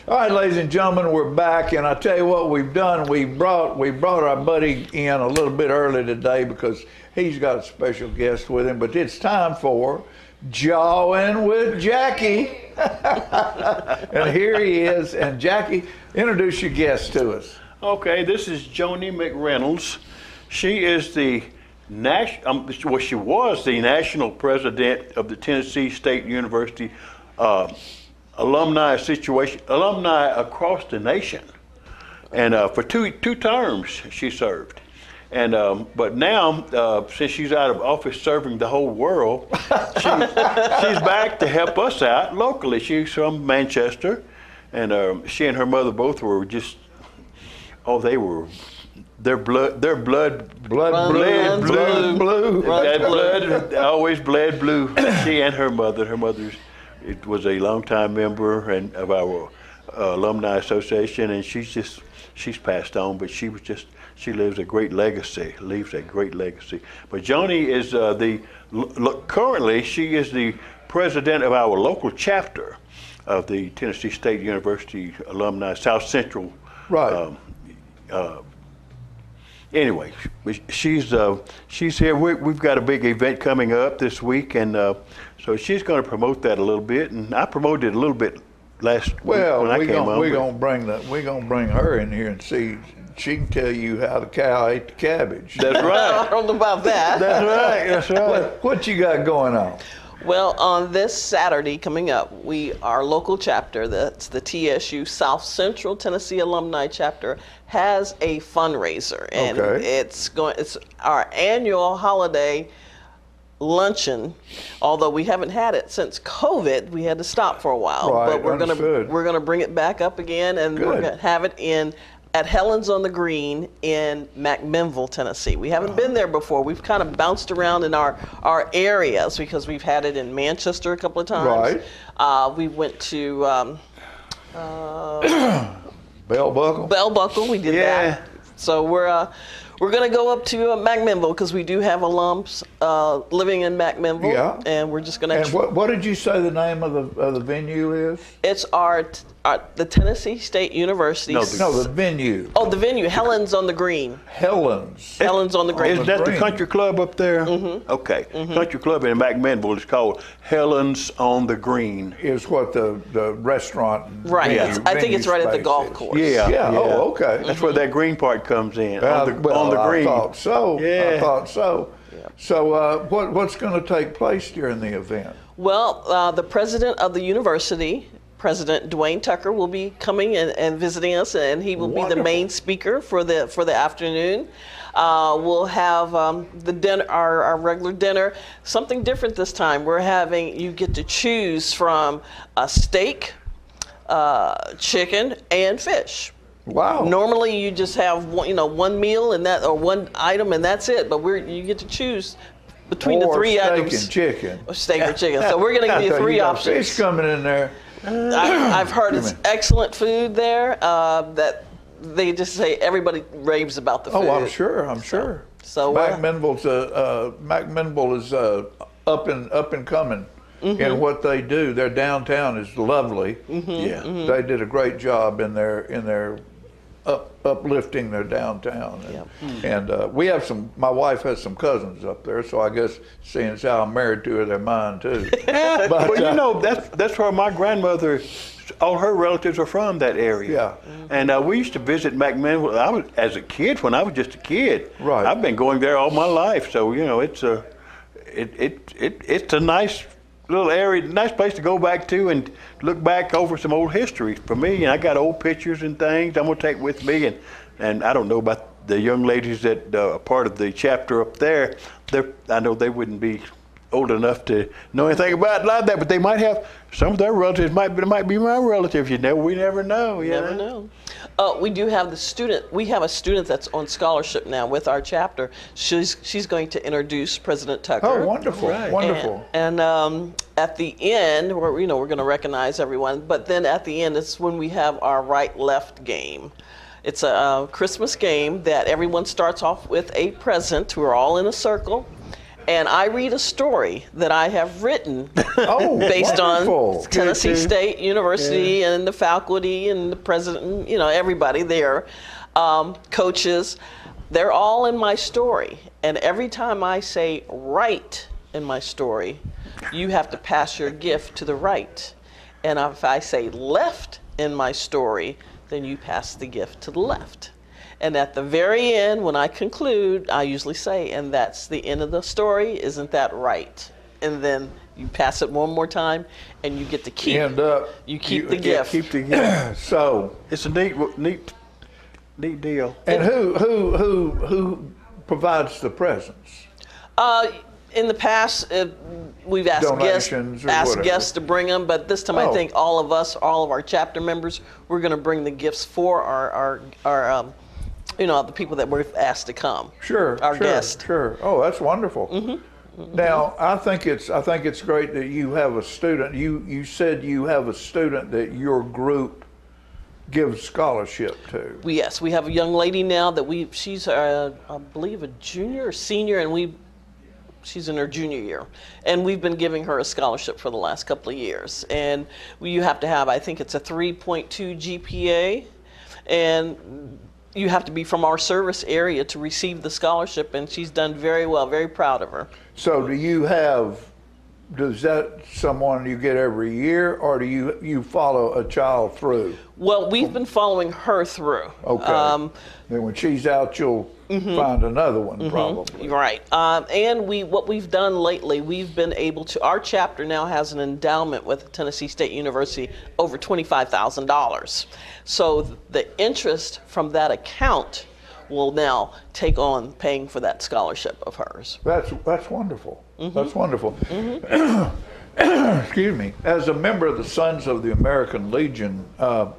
All right, ladies and gentlemen, we're back, and I tell you what we've done. We brought our buddy in a little bit early today because he's got a special guest with him. But it's time for Jawing with Jackie, and here he is. And Jackie, introduce your guest to us. Okay, this is Joni McReynolds. She is she was the national president of the Tennessee State University alumni across the nation, and for two terms she served, and but now since she's out of office serving the whole world, she's back to help us out locally. She's from Manchester, and she and her mother both were just their blood blue. That blood always bled blue. She and her mother's. It was a longtime member of our alumni association, and she's passed on, but she leaves a great legacy. But Joni is currently she is the president of our local chapter of the Tennessee State University Alumni South Central. Right. Anyway, she's here. We've got a big event coming up this week, and so she's going to promote that a little bit, and I promoted it a little bit last week when I came on. We're gonna bring her in here and see. She can tell you how the cow ate the cabbage. That's right. I don't know about that. That's right. What you got going on? Well, on this Saturday coming up, our local chapter, that's the TSU South Central Tennessee Alumni Chapter, has a fundraiser, and it's our annual holiday luncheon. Although we haven't had it since COVID, we had to stop for a while. Right, but we're gonna bring it back up again, and we're gonna have it at Helen's on the Green in McMinnville, Tennessee. We haven't been there before. We've kind of bounced around in our areas because we've had it in Manchester a couple of times. Right. We went to Bell Buckle. Bell Buckle, we did that. So we're going to go up to McMinnville because we do have alums living in McMinnville. Yeah. And we're just going to. And what did you say the name of the venue is? It's the Tennessee State University. No, the venue. Oh, the venue. Helen's on the Green. Helen's on the Green. Is that the country club up there? Mm-hmm. Okay. Mm-hmm. Country club in McMinnville is called Helen's on the Green. Is what the restaurant. Right. Venue, I think it's right at the golf course. Yeah. Oh, okay. That's where that green part comes in. On the Green. I thought so. Yeah. I thought so. Yeah. So what's going to take place during the event? Well, the president of the university, President Dwayne Tucker, will be coming and visiting us, and he will be the main speaker for the afternoon. We'll have the dinner, our regular dinner. Something different this time. You get to choose from a steak, chicken, and fish. Wow. Normally you just have one meal or one item and that's it, but you get to choose between the three items. Steak and chicken. Or steak or chicken. So we're going to give you three options. Fish coming in there. I've heard it's excellent food there. That they just say everybody raves about the food. Oh, I'm sure. So Mac Minville is up and coming in what they do. Their downtown is lovely. They did a great job in their uplifting their downtown. And we have my wife has some cousins up there, so I guess seeing as how I'm married to her, they're mine too. But well, you know, that's where my grandmother, all her relatives are from that area. And we used to visit McMinnville. As a kid, when I was just a kid. Right. I've been going there all my life, so you know, it's a nice little area, nice place to go back to and look back over some old history for me. And I got old pictures and things I'm gonna take with me. And I don't know about the young ladies that are part of the chapter up there. I know they wouldn't be old enough to know anything about a lot of that, but they might have some of their relatives. Might be my relatives. We never know. You never know. We do have the student. We have a student that's on scholarship now with our chapter. She's going to introduce President Tucker. Oh, wonderful, wonderful. And at the end, we're going to recognize everyone. But then at the end, it's when we have our right-left game. It's a Christmas game that everyone starts off with a present. We're all in a circle. And I read a story that I have written based on Tennessee State University and the faculty and the president, you know, everybody there, coaches. They're all in my story. And every time I say right in my story, you have to pass your gift to the right. And if I say left in my story, then you pass the gift to the left. And at the very end, when I conclude, I usually say, and that's the end of the story, isn't that right? And then you pass it one more time, and you get to keep. You keep the gift. Keep the gift. So it's a neat deal. And who provides the presents? In the past, we've asked guests to bring them, but this time I think all of our chapter members, we're going to bring the gifts for our the people that we've asked to come. Our guests. Sure. Oh, that's wonderful. Now, I think it's great that you have a student. You said you have a student that your group gives scholarship to. Yes, we have a young lady now that she's I believe a junior or senior, and she's in her junior year, and we've been giving her a scholarship for the last couple of years. And you have to have, I think it's a 3.2 GPA, and you have to be from our service area to receive the scholarship, and she's done very well, very proud of her. So does that someone you get every year, or do you follow a child through? Well, we've been following her through. Okay. Then when she's out, you'll find another one probably. Right. And what we've done lately, we've been able to, our chapter now has an endowment with Tennessee State University over $25,000. So the interest from that account will now take on paying for that scholarship of hers. That's wonderful. That's wonderful. Excuse me. As a member of the Sons of the American Legion, and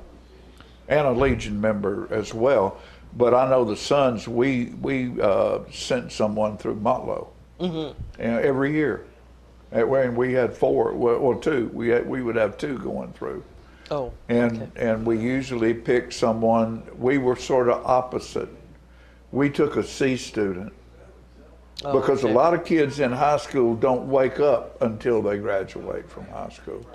a Legion member as well, but I know the Sons, we sent someone through Motlow every year. And we had two. We would have two going through. Oh. And we usually picked someone. We were sort of opposite. We took a C student because a lot of kids in high school don't wake up until they graduate from high school.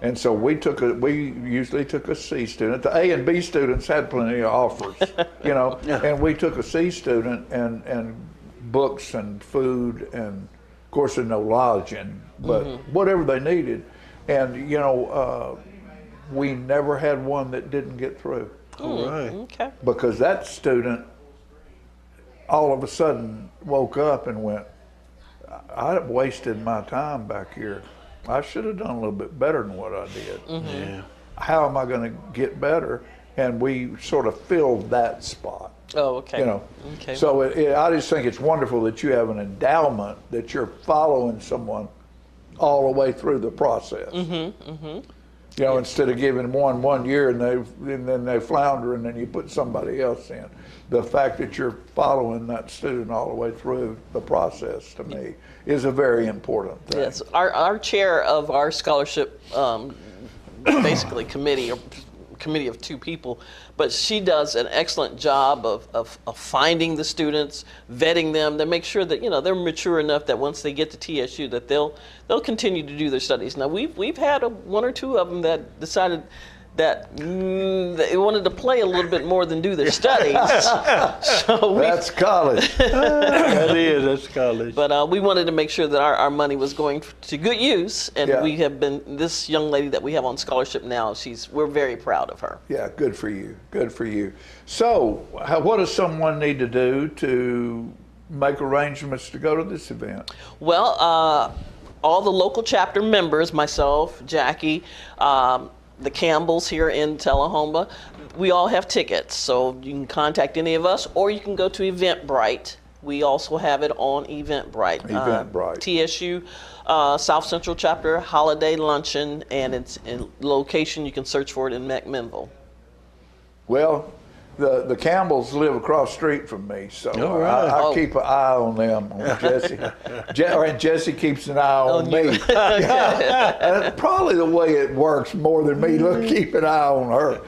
And so we usually took a C student. The A and B students had plenty of offers, you know, and we took a C student and books and food and of course there's no lodging, but whatever they needed. And you know, we never had one that didn't get through. All right. Okay. Because that student all of a sudden woke up and went, I wasted my time back here. I should have done a little bit better than what I did. How am I going to get better? And we sort of filled that spot. Oh, okay. You know, so I just think it's wonderful that you have an endowment, that you're following someone all the way through the process. You know, instead of giving one year and then they flounder and then you put somebody else in. The fact that you're following that student all the way through the process, to me, is a very important thing. Yes, our chair of our scholarship, basically committee or committee of 2 people, but she does an excellent job of finding the students, vetting them, to make sure that they're mature enough that once they get to TSU that they'll continue to do their studies. Now we've had 1 or 2 of them that decided that they wanted to play a little bit more than do their studies. That's college. That's college. But we wanted to make sure that our money was going to good use, and we have been, this young lady that we have on scholarship now, we're very proud of her. Yeah, good for you. Good for you. So, what does someone need to do to make arrangements to go to this event? Well, all the local chapter members, myself, Jackie, the Campbells here in Tullahoma, we all have tickets, so you can contact any of us, or you can go to Eventbrite. We also have it on Eventbrite. Eventbrite. TSU South Central Chapter Holiday Luncheon, and it's in location, you can search for it in McMinnville. Well, the Campbells live across the street from me, so I keep an eye on them, on Jesse. And Jesse keeps an eye on me. And probably the way it works more than me. Look, keep an eye on her.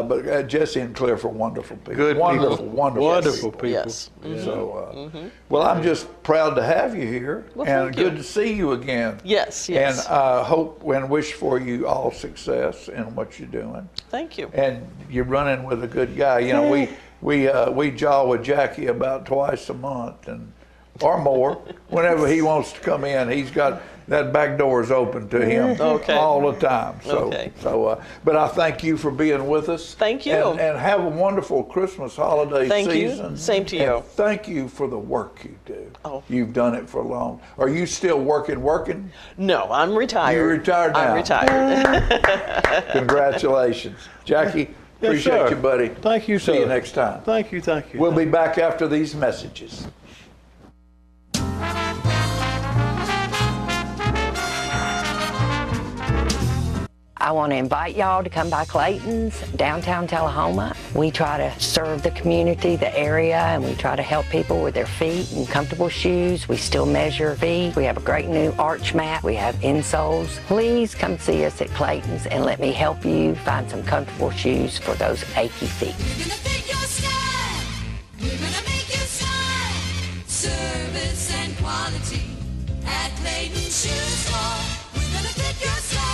But Jesse and Cliff are wonderful people. Good wonderful, people. Wonderful people. Yes. So, well, I'm just proud to have you here, and good to see you again. Yes. And I hope and wish for you all success in what you're doing. Thank you. And you're running with a good guy. We jaw with Jackie about twice a month or more. Whenever he wants to come in, he's got that back door is open to him all the time. So, but I thank you for being with us. Thank you. And have a wonderful Christmas holiday season. Thank you. Same to you. And thank you for the work you do. You've done it for long. Are you still working? No, I'm retired. You're retired now? I'm retired. Congratulations. Jackie, appreciate you, buddy. Thank you, sir. See you next time. Thank you. We'll be back after these messages. I want to invite y'all to come by Clayton's, downtown Tullahoma. We try to serve the community, the area, and we try to help people with their feet and comfortable shoes. We still measure feet. We have a great new arch mat. We have insoles. Please come see us at Clayton's and let me help you find some comfortable shoes for those achy feet. We're gonna fit your style. We're gonna make you smile. Service and quality at Clayton's Shoe Store. We're gonna fit your style.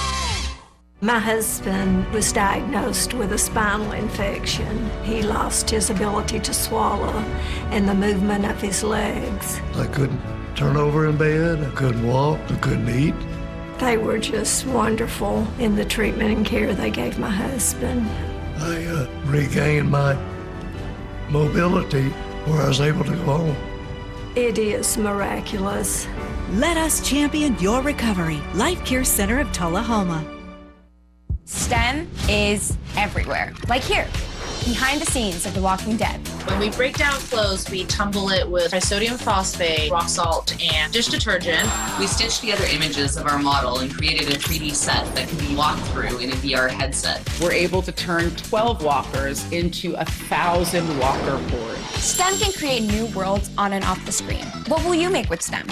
My husband was diagnosed with a spinal infection. He lost his ability to swallow and the movement of his legs. I couldn't turn over in bed, I couldn't walk, I couldn't eat. They were just wonderful in the treatment and care they gave my husband. I regained my mobility where I was able to go home. It is miraculous. Let us champion your recovery. Life Care Center of Tullahoma. STEM is everywhere. Like here, behind the scenes of The Walking Dead. When we break down clothes, we tumble it with trisodium phosphate, rock salt, and dish detergent. We stitched together images of our model and created a 3D set that can be walked through in a VR headset. We're able to turn 12 walkers into 1,000 walker boards. STEM can create new worlds on and off the screen. What will you make with STEM?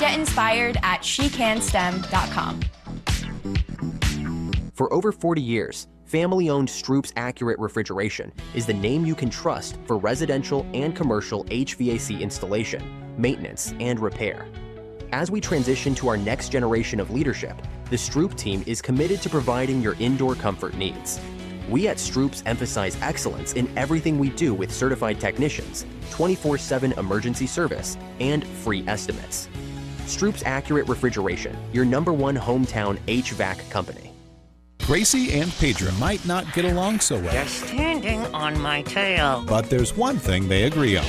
Get inspired at SheCanSTEM.com. For over 40 years, family-owned Stroop's Accurate Refrigeration is the name you can trust for residential and commercial HVAC installation, maintenance, and repair. As we transition to our next generation of leadership, the Stroop team is committed to providing your indoor comfort needs. We at Stroop's emphasize excellence in everything we do with certified technicians, 24/7 emergency service, and free estimates. Stroop's Accurate Refrigeration, your #1 hometown HVAC company. Gracie and Pedro might not get along so well. They're standing on my tail. But there's one thing they agree on.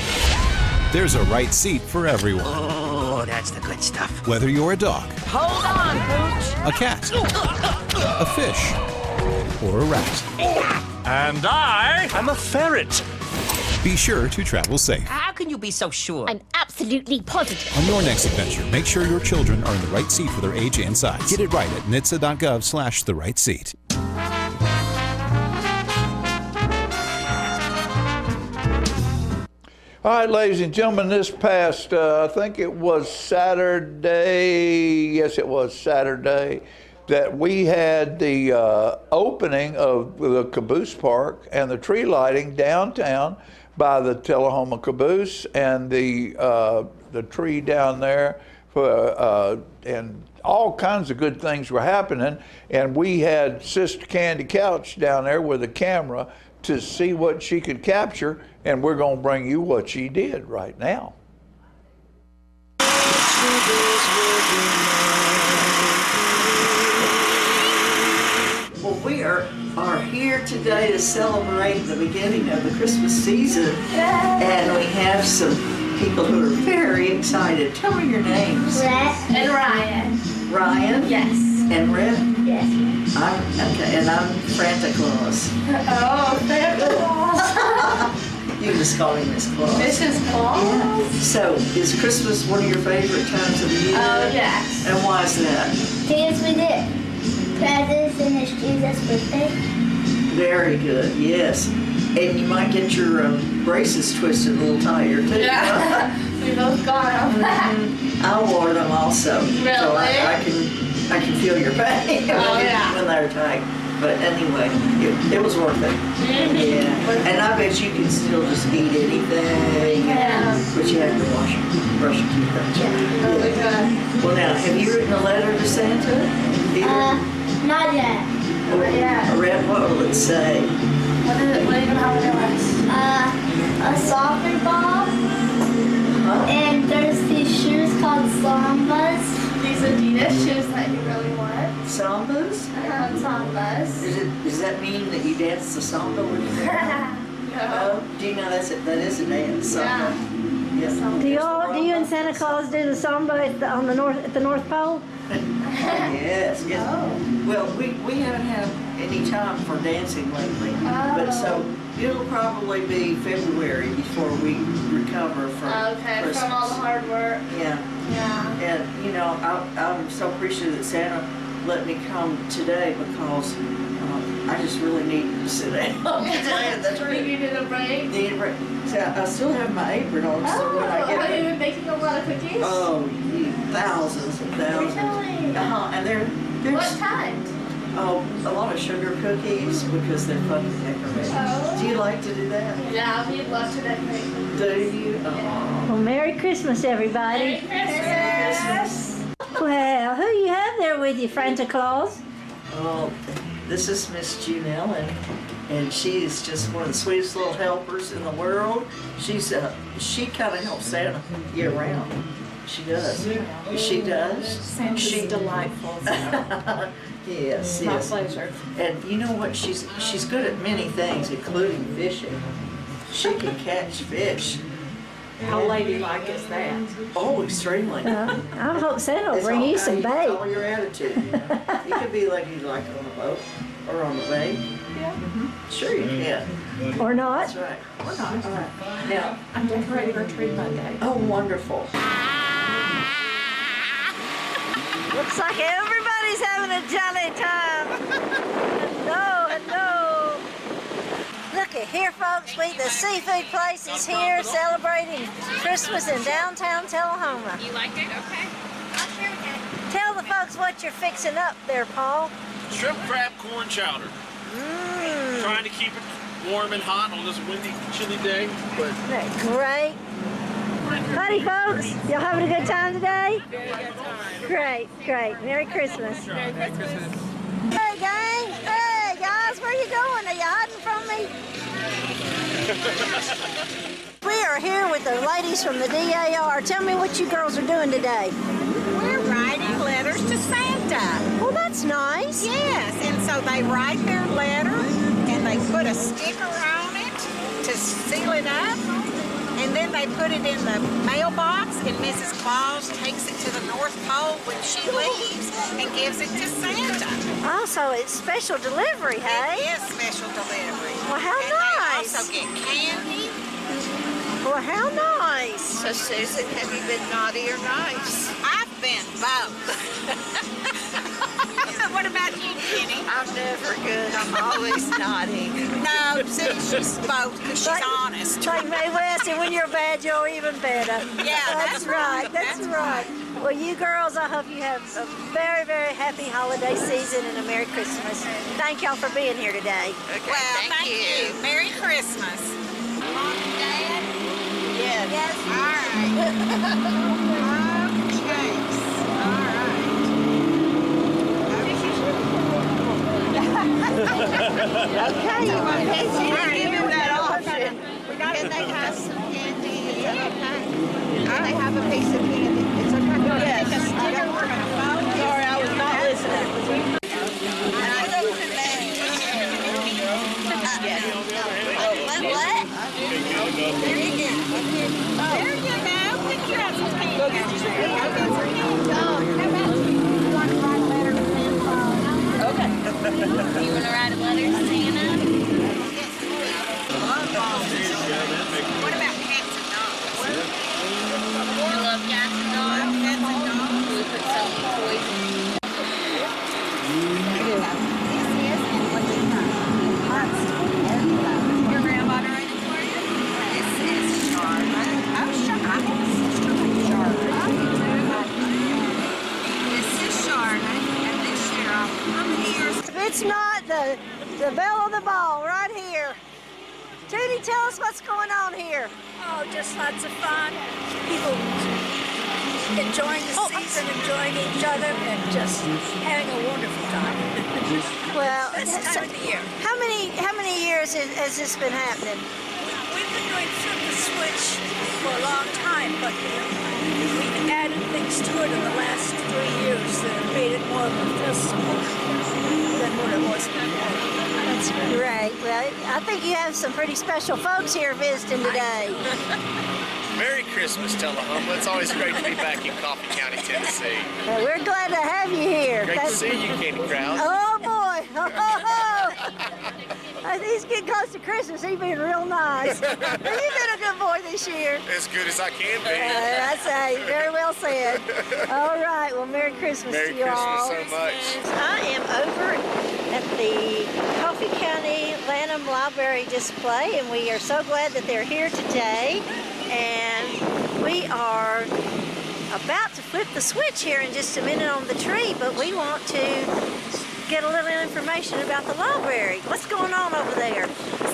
There's a right seat for everyone. Oh, that's the good stuff. Whether you're a dog, Hold on, Pooch. a cat, a fish, or a rat. And I'm a ferret. Be sure to travel safe. How can you be so sure? I'm absolutely positive. On your next adventure, make sure your children are in the right seat for their age and size. Get it right at nhtsa.gov/the right seat. All right, ladies and gentlemen, this past, I think it was Saturday, yes, it was Saturday, that we had the opening of the Caboose Park and the tree lighting downtown by the Tullahoma Caboose and the tree down there, and all kinds of good things were happening. And we had Sister Candy Couch down there with a camera to see what she could capture, and we're going to bring you what she did right now. Well, we are here today to celebrate the beginning of the Christmas season, and we have some people who are very excited. Tell me your names. Rhett and Ryan. Ryan? Yes. And Rhett? Yes. And I'm Santa Claus. Oh, Santa Claus. You just call me Miss Claus. Mrs. Claus? Yeah. So, is Christmas one of your favorite times of the year? Oh, yes. And why is that? Because we get presents and it's Jesus' birthday. Very good, yes. And you might get your braces twisted a little tighter too. Yeah, we both got them. I wore them also. Really? So I can feel your pain when they're tight. But anyway, it was worth it. Yeah. And I bet you can still just eat anything. Yeah. But you have to brush your teeth. Yeah. Well, now, have you written a letter to Santa? Not yet. Red, what will it say? What are you gonna have on your list? A soccer ball. And there's these shoes called Sambas. These Adidas shoes that you really want. Sambas? Sambas. Does that mean that you dance the samba with your family? No. Do you know that is a dance? Samba. Yeah. Do you and Santa Claus do the samba at the North Pole? Yes. Oh. Well, we haven't had any time for dancing lately, but so it'll probably be February before we recover from Christmas. From all the hard work. Yeah. And you know, I'm so appreciative that Santa let me come today because I just really needed to sit down today at the tree. You needed a break? Needed a break. So I still have my apron on, so when I get have you been making a lot of cookies? Oh, thousands and thousands. Really? And they're what kind? Oh, a lot of sugar cookies because they're fun to decorate. Oh. Do you like to do that? Yeah, we'd love to decorate. Do you? Well, Merry Christmas, everybody. Merry Christmas. Well, who you have there with you, Santa Claus? Oh, this is Miss Junelle, and she is just one of the sweetest little helpers in the world. She kind of helps Santa year round. She does. She does. Santa's delightful. Yes, My yes. pleasure. And you know what? She's good at many things, including fishing. She can catch fish. How ladylike is that? Oh, extremely. I hope Santa will bring you some bait. It's all your attitude. You could be like you like on a boat or on the bay. Yeah. Sure you can. Or not. That's right. Or not. All right. Now, I'm decorating our tree Monday. oh, wonderful. Looks like everybody's having a jolly time. Hello. Looky here, folks. The seafood place is here celebrating Christmas in downtown Tullahoma. You like it? Okay. Tell the folks what you're fixing up there, Paul. Shrimp, crab, corn chowder. Trying to keep it warm and hot on this windy, chilly day, but Great. Howdy, folks. Y'all having a good time today? Great. Merry Christmas. Merry Christmas. Hey, gang. Hey, guys. Where you going? Are you hiding from me? We are here with the ladies from the DAR. Tell me what you girls are doing today. We're writing letters to Santa. Well, that's nice. Yes, and so they write their letter and they put a sticker on it to seal it up. And then they put it in the mailbox, and Mrs. Claus takes it to the North Pole when she leaves and gives it to Santa. Oh, so it's special delivery, hey? It is special delivery. Well, how and nice. They also get candy. Well, how nice. So, Susan, have you been naughty or nice? I've been both. What about you, Jenny? I'm never good. I'm always naughty. No, see, she's both because she's honest. Like Mae West, and when you're bad, you're even better. Yeah, that's right. That's right. Well, you girls, I hope you have a very, very happy holiday season and a Merry Christmas. Thank y'all for being here today. Okay, well, thank you. Merry Christmas. Mom and Dad? Yes. Yes. All right. Okay. Okay, you want to give him that option. Can they have some candy? Is that okay? They have a piece of candy. It's okay. Yes. Sorry, I was not listening. What? There you go. There you go. Pick your up some candy. Go get some candy. Okay. Do you want to write a letter to Santa? What about cats and dogs? You love cats and dogs? Cats and dogs? We put some toys in. Your grandmother wrote it for you? This is Charlotte. Oh, Charlotte. This is Charlotte. And this Cheryl. I'm here. It's not the belle of the ball right here. Judy, tell us what's going on here. Oh, just lots of fun. People enjoying the season, enjoying each other, and just having a wonderful time. Well, this time of the year. How many years has this been happening? We've been doing Flip the Switch for a long time, but we've added things to it in the last 3 years that have made it more of a festival than what it was before. That's great. Well, I think you have some pretty special folks here visiting today. Merry Christmas, Tullahoma. It's always great to be back in Coffee County, Tennessee. Well, we're glad to have you here. Great to see you, Candy Krause. Oh, boy. He's getting close to Christmas. He's been real nice. You've been a good boy this year. As good as I can be. I say, very well said. All right. Well, Merry Christmas to you all. Merry Christmas so much. I am over at the Coffee County Lanham Library display, and we are so glad that they're here today. And we are about to flip the switch here in just a minute on the tree, but we want to get a little information about the library. What's going on over there?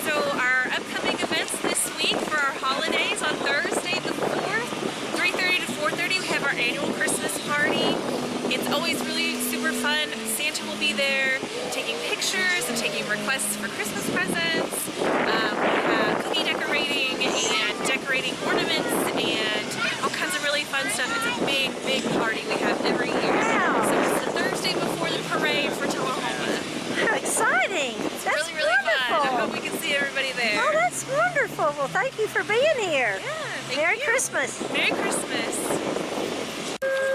So our upcoming events this week for our holidays on Thursday the 4th, 3:30 to 4:30, we have our annual Christmas party. It's always really super fun. Santa will be there taking pictures and taking requests for Christmas presents. We have cookie decorating and decorating ornaments and all kinds of really fun stuff. It's a big, big party we have every year. Wow. So it's the Thursday before the parade for Tullahoma. How exciting! That's really, really wonderful. fun. I hope we can see everybody there. Oh, that's wonderful. Well, thank you for being here. Yeah, Merry Christmas. Merry Christmas.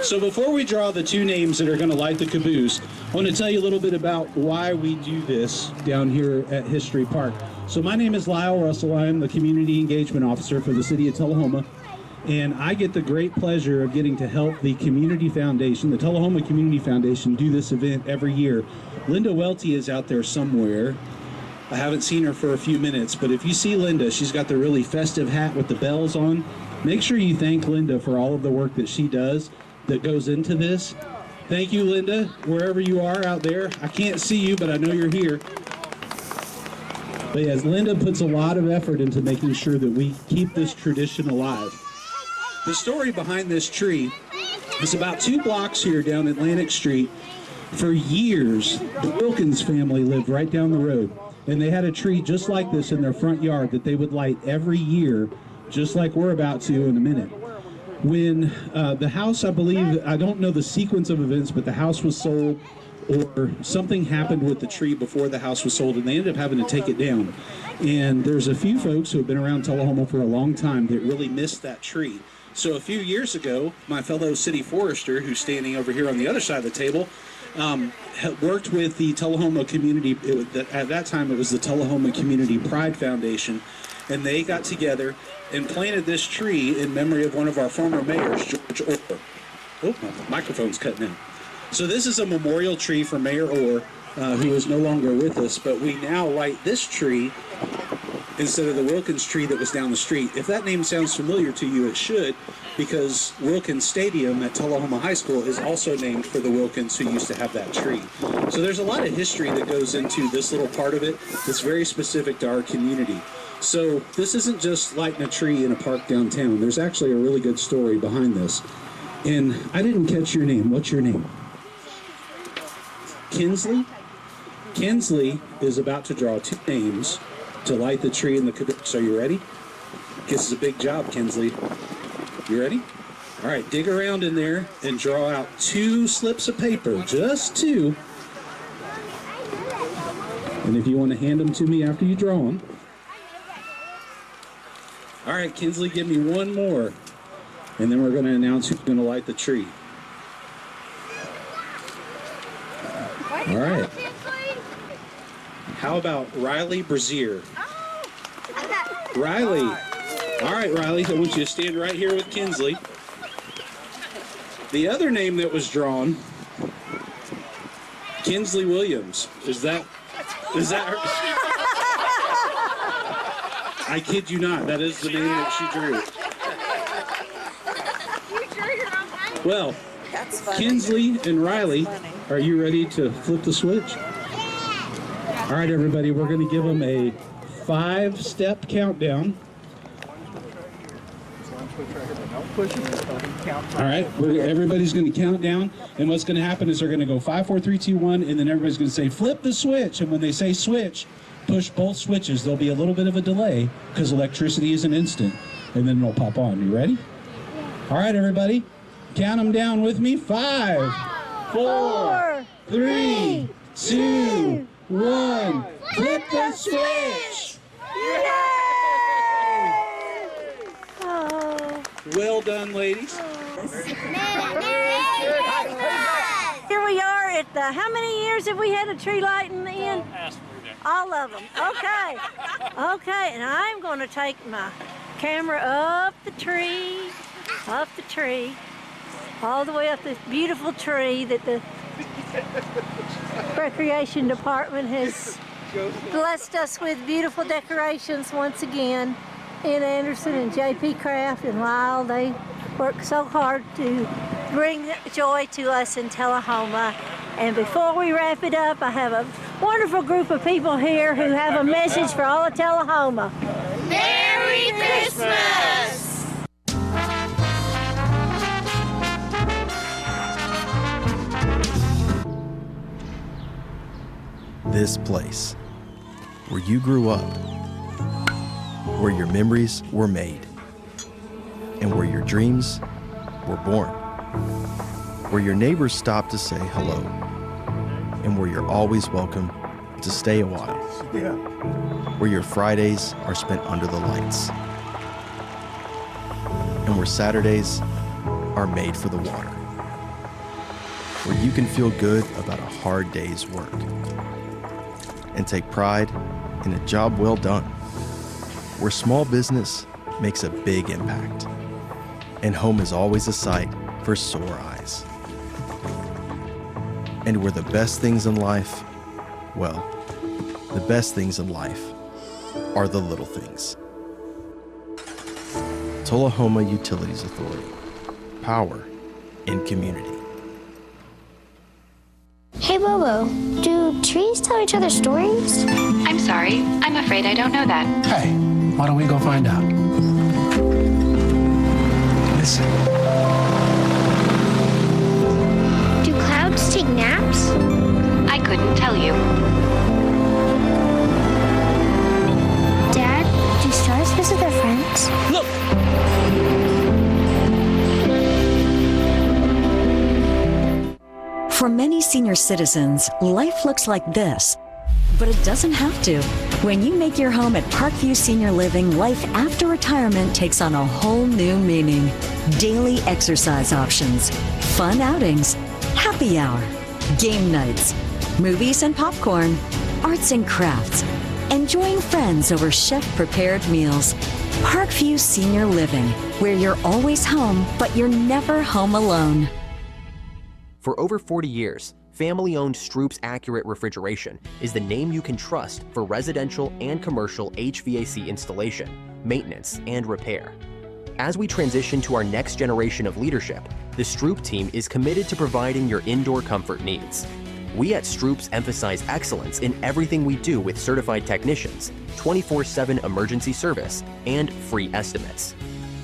So before we draw the two names that are going to light the caboose, I want to tell you a little bit about why we do this down here at History Park. So my name is Lyle Russell. I am the Community Engagement Officer for the City of Tullahoma. And I get the great pleasure of getting to help the Community Foundation, the Tullahoma Community Foundation, do this event every year. Linda Welty is out there somewhere. I haven't seen her for a few minutes, but if you see Linda, she's got the really festive hat with the bells on. Make sure you thank Linda for all of the work that she does that goes into this. Thank you, Linda, wherever you are out there. I can't see you, but I know you're here. But yes, Linda puts a lot of effort into making sure that we keep this tradition alive. The story behind this tree is about 2 blocks here down Atlantic Street. For years, the Wilkins family lived right down the road, and they had a tree just like this in their front yard that they would light every year, just like we're about to in a minute. When the house, I believe, I don't know the sequence of events, but the house was sold, or something happened with the tree before the house was sold, and they ended up having to take it down. And there's a few folks who have been around Tullahoma for a long time that really missed that tree. So a few years ago, my fellow city forester, who's standing over here on the other side of the table, worked with the Tullahoma Community, at that time it was the Tullahoma Community Pride Foundation, and they got together and planted this tree in memory of one of our former mayors, George Orr. Oh, my microphone's cutting out. So this is a memorial tree for Mayor Orr, who is no longer with us, but we now light this tree instead of the Wilkins tree that was down the street. If that name sounds familiar to you, it should. because Wilkins Stadium at Tullahoma High School is also named for the Wilkins who used to have that tree. So there's a lot of history that goes into this little part of it that's very specific to our community. So this isn't just lighting a tree in a park downtown. There's actually a really good story behind this. And I didn't catch your name. What's your name? Kinsley? Kinsley is about to draw 2 names to light the tree in the caboose. Are you ready? This is a big job, Kinsley. You ready? All right, dig around in there and draw out 2 slips of paper, just 2. And if you want to hand them to me after you draw them. All right, Kinsley, give me 1 more. And then we're going to announce who's going to light the tree. All right. How about Riley Brazier? Riley. All right, Riley, I want you to stand right here with Kinsley. The other name that was drawn, Kinsley Williams. Is that her? I kid you not, that is the name that she drew. Well, Kinsley and Riley, are you ready to flip the switch? All right, everybody, we're going to give them a 5-step countdown. All right, everybody's going to count down, and what's going to happen is they're going to go 5, 4, 3, 2, 1, and then everybody's going to say, flip the switch, and when they say switch, push both switches. There'll be a little bit of a delay because electricity is an instant, and then it'll pop on. You ready? All right, everybody, count them down with me. 5, 4, 3, 2, 1. Flip the switch! Well done, ladies. Here we are at the, how many years have we had a tree lighting in? All of them. Okay. Okay, and I'm going to take my camera up the tree, all the way up this beautiful tree that the Recreation Department has blessed us with beautiful decorations once again. Ian Anderson and J.P. Craft and Lyle, they work so hard to bring joy to us in Tullahoma. And before we wrap it up, I have a wonderful group of people here who have a message for all of Tullahoma. Merry Christmas! This place, where you grew up, where your memories were made, and where your dreams were born, where your neighbors stopped to say hello, and where you're always welcome to stay a while, where your Fridays are spent under the lights, and where Saturdays are made for the water, where you can feel good about a hard day's work and take pride in a job well done, where small business makes a big impact, and home is always a sight for sore eyes. And where the best things in life, well, the best things in life are the little things. Tullahoma Utilities Authority. Power in community. Hey Bobo, do trees tell each other stories? I'm sorry, I'm afraid I don't know that. Hey, why don't we go find out? Listen. Do clouds take naps? I couldn't tell you. Dad, do stars visit their friends? Look! For many senior citizens, life looks like this, but it doesn't have to. When you make your home at Parkview Senior Living, life after retirement takes on a whole new meaning. Daily exercise options, fun outings, happy hour, game nights, movies and popcorn, arts and crafts, enjoying friends over chef-prepared meals. Parkview Senior Living, where you're always home, but you're never home alone. For over 40 years, family-owned Stroop's Accurate Refrigeration is the name you can trust for residential and commercial HVAC installation, maintenance, and repair. As we transition to our next generation of leadership, the Stroop team is committed to providing your indoor comfort needs. We at Stroops emphasize excellence in everything we do with certified technicians, 24/7 emergency service, and free estimates.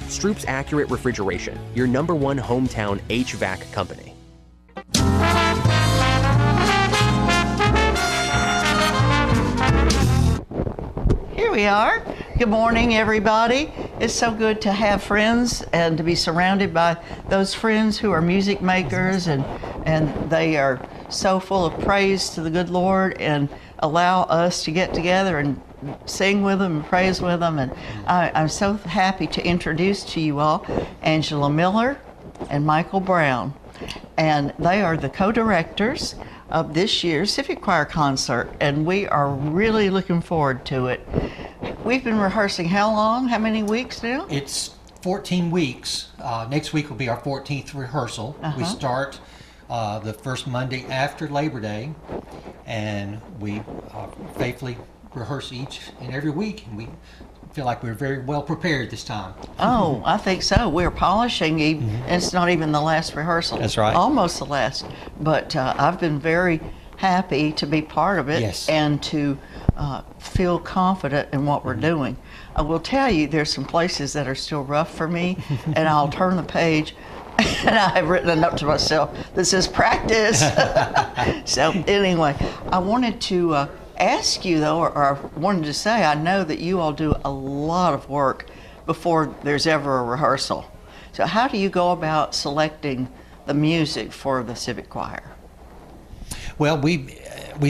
Stroops Accurate Refrigeration, your #1 hometown HVAC company. Here we are. Good morning, everybody. It's so good to have friends and to be surrounded by those friends who are music makers, and they are so full of praise to the good Lord and allow us to get together and sing with them and praise with them. And I'm so happy to introduce to you all Angela Miller and Michael Brown. And they are the co-directors of this year's Civic Choir concert, and we are really looking forward to it. We've been rehearsing how long? How many weeks now? It's 14 weeks. Next week will be our 14th rehearsal. We start the first Monday after Labor Day, and we faithfully rehearse each and every week, and we feel like we're very well prepared this time. Oh, I think so. We're polishing, and it's not even the last rehearsal. That's right. Almost the last. But I've been very happy to be part of it. Yes. And to feel confident in what we're doing. I will tell you, there's some places that are still rough for me, and I'll turn the page and I have written a note to myself that says practice. So anyway, I wanted to ask you though, or wanted to say, I know that you all do a lot of work before there's ever a rehearsal. So how do you go about selecting the music for the Civic Choir? Well, we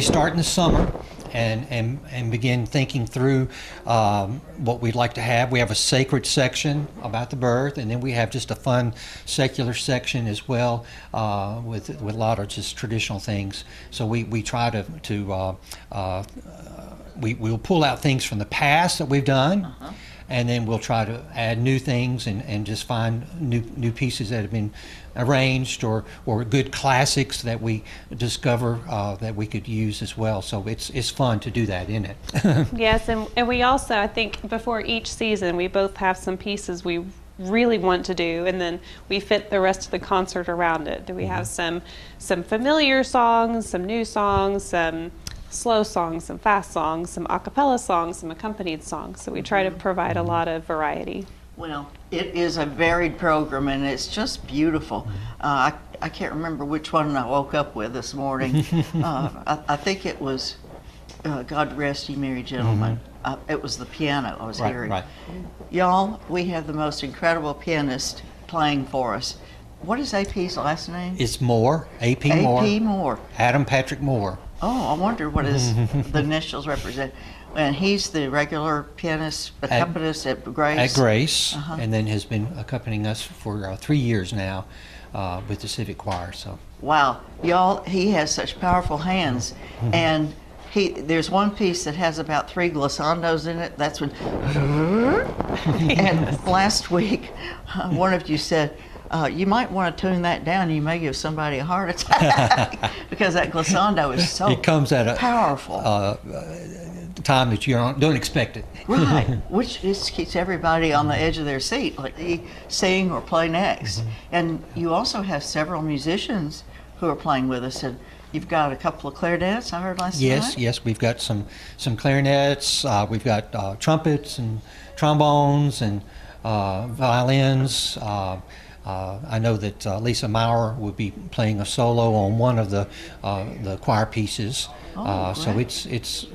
start in the summer and begin thinking through what we'd like to have. We have a sacred section about the birth, and then we have just a fun secular section as well with a lot of just traditional things. So we try we'll pull out things from the past that we've done, and then we'll try to add new things and just find new pieces that have been arranged or good classics that we discover that we could use as well. So it's fun to do that, isn't it? Yes, and we also, I think, before each season, we both have some pieces we really want to do, and then we fit the rest of the concert around it. Do we have some familiar songs, some new songs, some slow songs, some fast songs, some a cappella songs, some accompanied songs. So we try to provide a lot of variety. Well, it is a varied program, and it's just beautiful. I can't remember which one I woke up with this morning. I think it was God Rest Ye Merry Gentlemen. It was the piano I was hearing. Right. Y'all, we have the most incredible pianist playing for us. What is AP's last name? It's Moore, AP Moore. AP Moore. Adam Patrick Moore. Oh, I wonder what the initials represent. And he's the regular pianist, accompanist at Grace? At Grace, and then has been accompanying us for 3 years now with the Civic Choir. So. Wow, y'all, he has such powerful hands. And there's one piece that has about 3 glissandos in it. That's when, and last week, one of you said, you might want to tune that down. You may give somebody a heart attack because that glissando is so it comes at a powerful time that you don't expect it. Right, which just keeps everybody on the edge of their seat, like they sing or play next. And you also have several musicians who are playing with us, and you've got a couple of clarinets I heard last night. Yes, we've got some clarinets. We've got trumpets and trombones and violins. I know that Lisa Maurer will be playing a solo on one of the choir pieces. So it's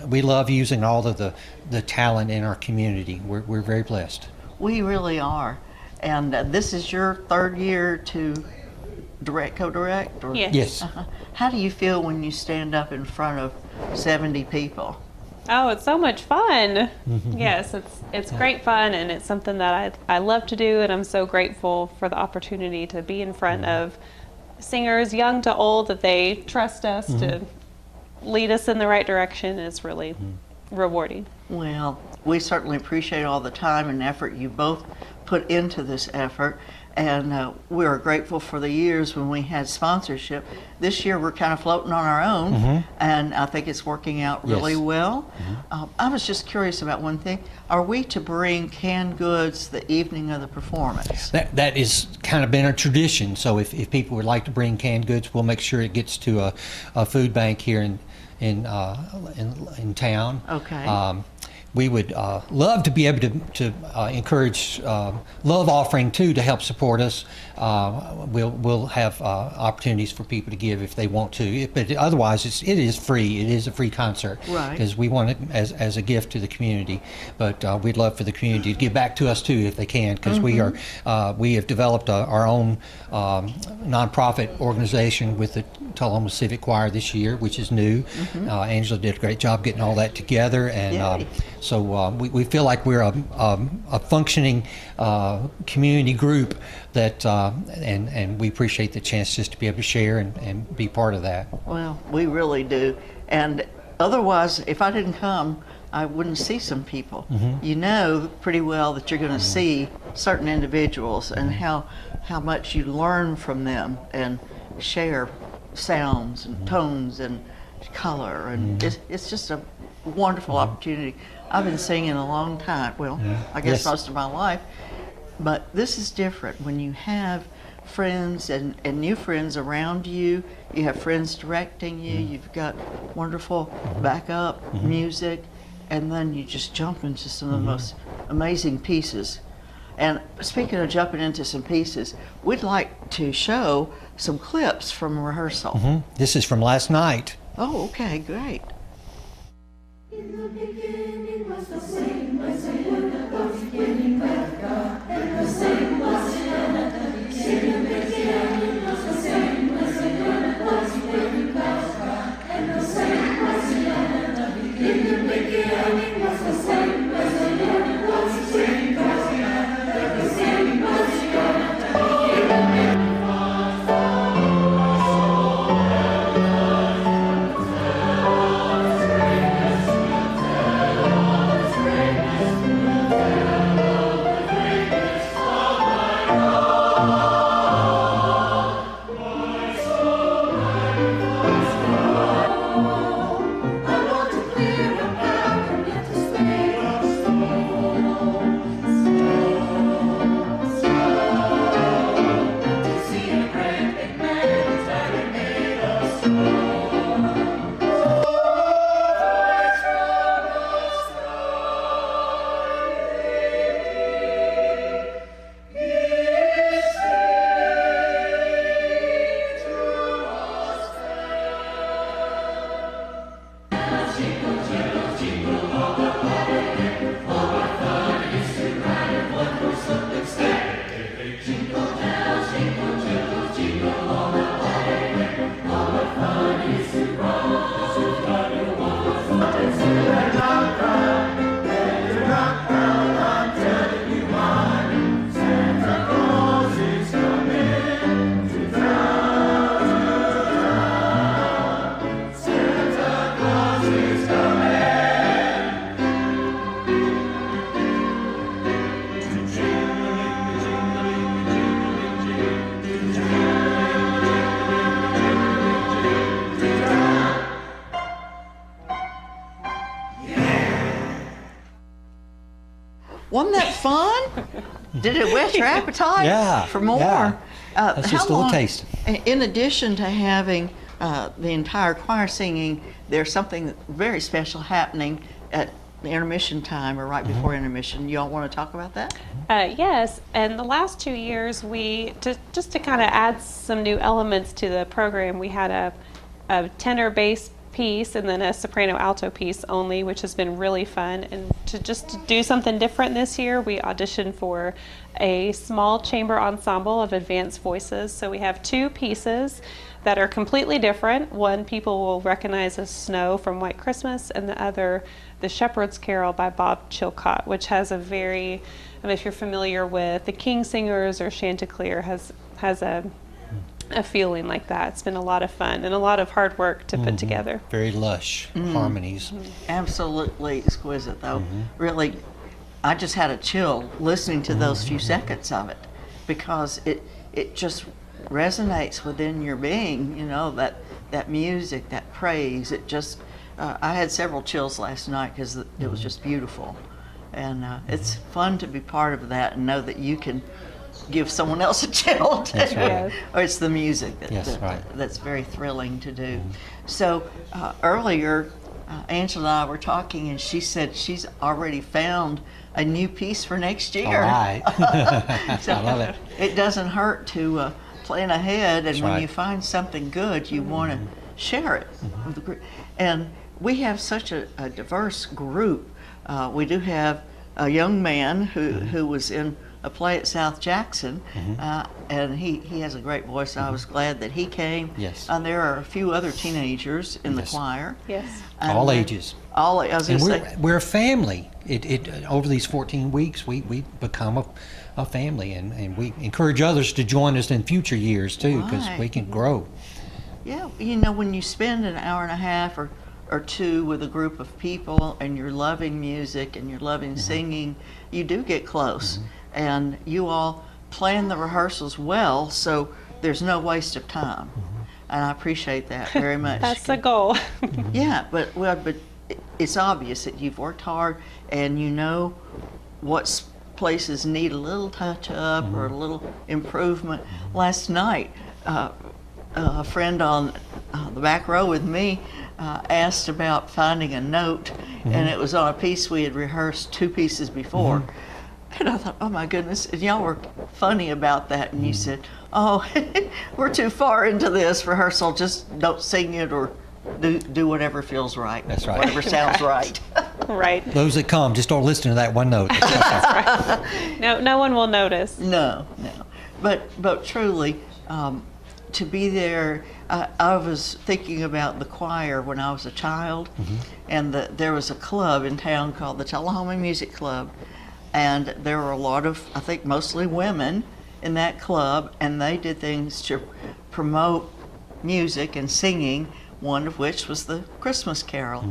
we love using all of the talent in our community. We're very blessed. We really are. And this is your 3rd year to co-direct? Or? Yes. How do you feel when you stand up in front of 70 people? Oh, it's so much fun. Yes, it's great fun, and it's something that I love to do, and I'm so grateful for the opportunity to be in front of singers, young to old, that they trust us to lead us in the right direction. Is really rewarding. Well, we certainly appreciate all the time and effort you both put into this effort, And we're grateful for the years when we had sponsorship. This year we're kind of floating on our own, and I think it's working out really Yes. well. I was just curious about one thing. Are we to bring canned goods the evening of the performance? That is kind of been a tradition. So if people would like to bring canned goods, we'll make sure it gets to a food bank here in town. Okay. We would love to be able to encourage Love Offering too to help support us. We'll have opportunities for people to give if they want to, but otherwise it is free. It is a free concert, Right. Because we want it as a gift to the community. But we'd love for the community to give back to us too if they can, because we have developed our own nonprofit organization with the Tullahoma Civic Choir this year, which is new. Angela did a great job getting all that together, and so we feel like we're a functioning community group that, and we appreciate the chance just to be able to share and be part of that. Well, we really do. And otherwise, if I didn't come, I wouldn't see some people. You know pretty well that you're going to see certain individuals and how much you learn from them and share sounds and tones and color. And it's just a wonderful opportunity. I've been singing a long time, well, I guess most of my life, but this is different when you have friends and new friends around you, you have friends directing you, you've got wonderful backup music, and then you just jump into some of the most amazing pieces. And speaking of jumping into some pieces, we'd like to show some clips from rehearsal. This is from last night. Oh, okay, great. In the beginning was the same, was the word that was beginning with God, and the same was in the beginning was the same, was the word that was beginning with God, and the same was in the beginning was the same, was the word that was beginning with God, and the same was in the beginning. Wasn't that fun? Did it whet your appetite Yeah, for more? yeah. That's just a little long- taste. In addition to having the entire choir singing, there's something very special happening at the intermission time or right before intermission. You all want to talk about that? Yes, and the last 2 years, just to kind of add some new elements to the program, we had a tenor bass piece and then a soprano alto piece only, which has been really fun. And to do something different this year, we auditioned for a small chamber ensemble of advanced voices. So we have 2 pieces that are completely different. One people will recognize as Snow from White Christmas, and the other, The Shepherd's Carol by Bob Chilcott, which has a very, if you're familiar with the King Singers or Chanticleer, has a feeling like that. It's been a lot of fun and a lot of hard work to put together. Very lush harmonies. Absolutely exquisite, though. Really, I just had a chill listening to those few seconds of it. because it just resonates within your being, you know, that music, that praise. It just, I had several chills last night because it was just beautiful. And it's fun to be part of that and know that you can give someone else a chill too. That's right. Or it's the music that's very thrilling to do. So earlier, Angela and I were talking, and she said she's already found a new piece for next year. All right. So I love it. It doesn't hurt to plan ahead, and That's when right. you find something good, you want to share it with the group. And we have such a diverse group. We do have a young man who was in a play at South Jackson, and he has a great voice. I was glad that he came. Yes. And there are a few other teenagers in the Yes. choir. Yes. And All ages. All I was And going to say. we're a family. Over these 14 weeks, we become a family, and we encourage others to join us in future years too, because we Right. can grow. Yeah, you know, when you spend an hour and a half or two with a group of people and you're loving music and you're loving singing, you do get close. And you all plan the rehearsals well, so there's no waste of time. And I appreciate that very much. That's the goal. Yeah, but it's obvious that you've worked hard and you know what places need a little touch up or a little improvement. Last night, a friend on the back row with me asked about finding a note, and it was on a piece we had rehearsed 2 pieces before. And I thought, oh my goodness, and y'all were funny about that, and you said, oh, we're too far into this rehearsal, just don't sing it or do whatever feels right. That's right. Whatever sounds right. Right. Those that come, just don't listen to that one note. No one will notice. No. But truly, to be there, I was thinking about the choir when I was a child, and there was a club in town called the Tullahoma Music Club, and there were a lot of, I think mostly women in that club, and they did things to promote music and singing, one of which was the Christmas Carol.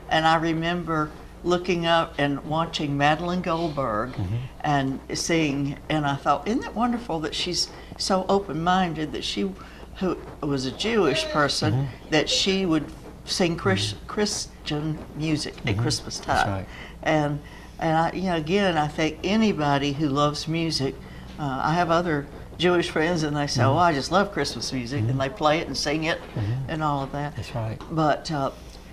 And I remember looking up and watching Madeline Goldberg and sing, and I thought, isn't it wonderful that she's so open-minded, that she, who was a Jewish person, that she would sing Christian music at Christmas time. That's right. And I, you know, again, I think anybody who loves music, I have other Jewish friends, and they say, oh, I just love Christmas music, and they play it and sing it and all of that. That's right. But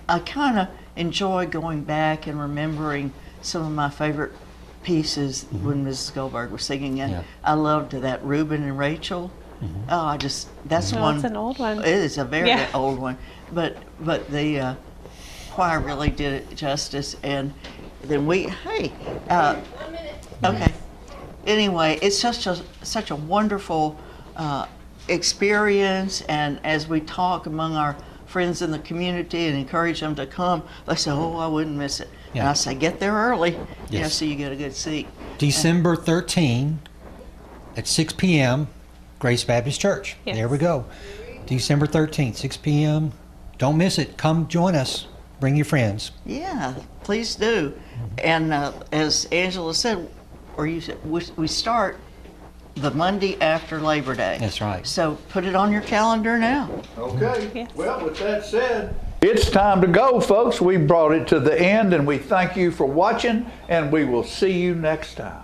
I kind of enjoy going back and remembering some of my favorite pieces when Mrs. Goldberg was singing it. Yeah. I loved that Reuben and Rachel. Oh, that's Oh, one. it's an old one. It is a very Yeah. old one, but the choir really did it justice. And then okay. Anyway, it's such a wonderful experience, and as we talk among our friends in the community and encourage them to come, they say, oh, I wouldn't miss it. And Yeah. I say, get there early, you know, Yes. so you get a good seat. December 13 at 6 p.m., Grace Baptist Church. Yes. There we go. December 13th, 6 p.m. Don't miss it. Come join us. Bring your friends. Yeah, please do. And as Angela said, or you said, we start the Monday after Labor Day. That's right. So put it on your calendar now. Okay. Yes. Well, with that said, it's time to go, folks. We brought it to the end, and we thank you for watching, and we will see you next time.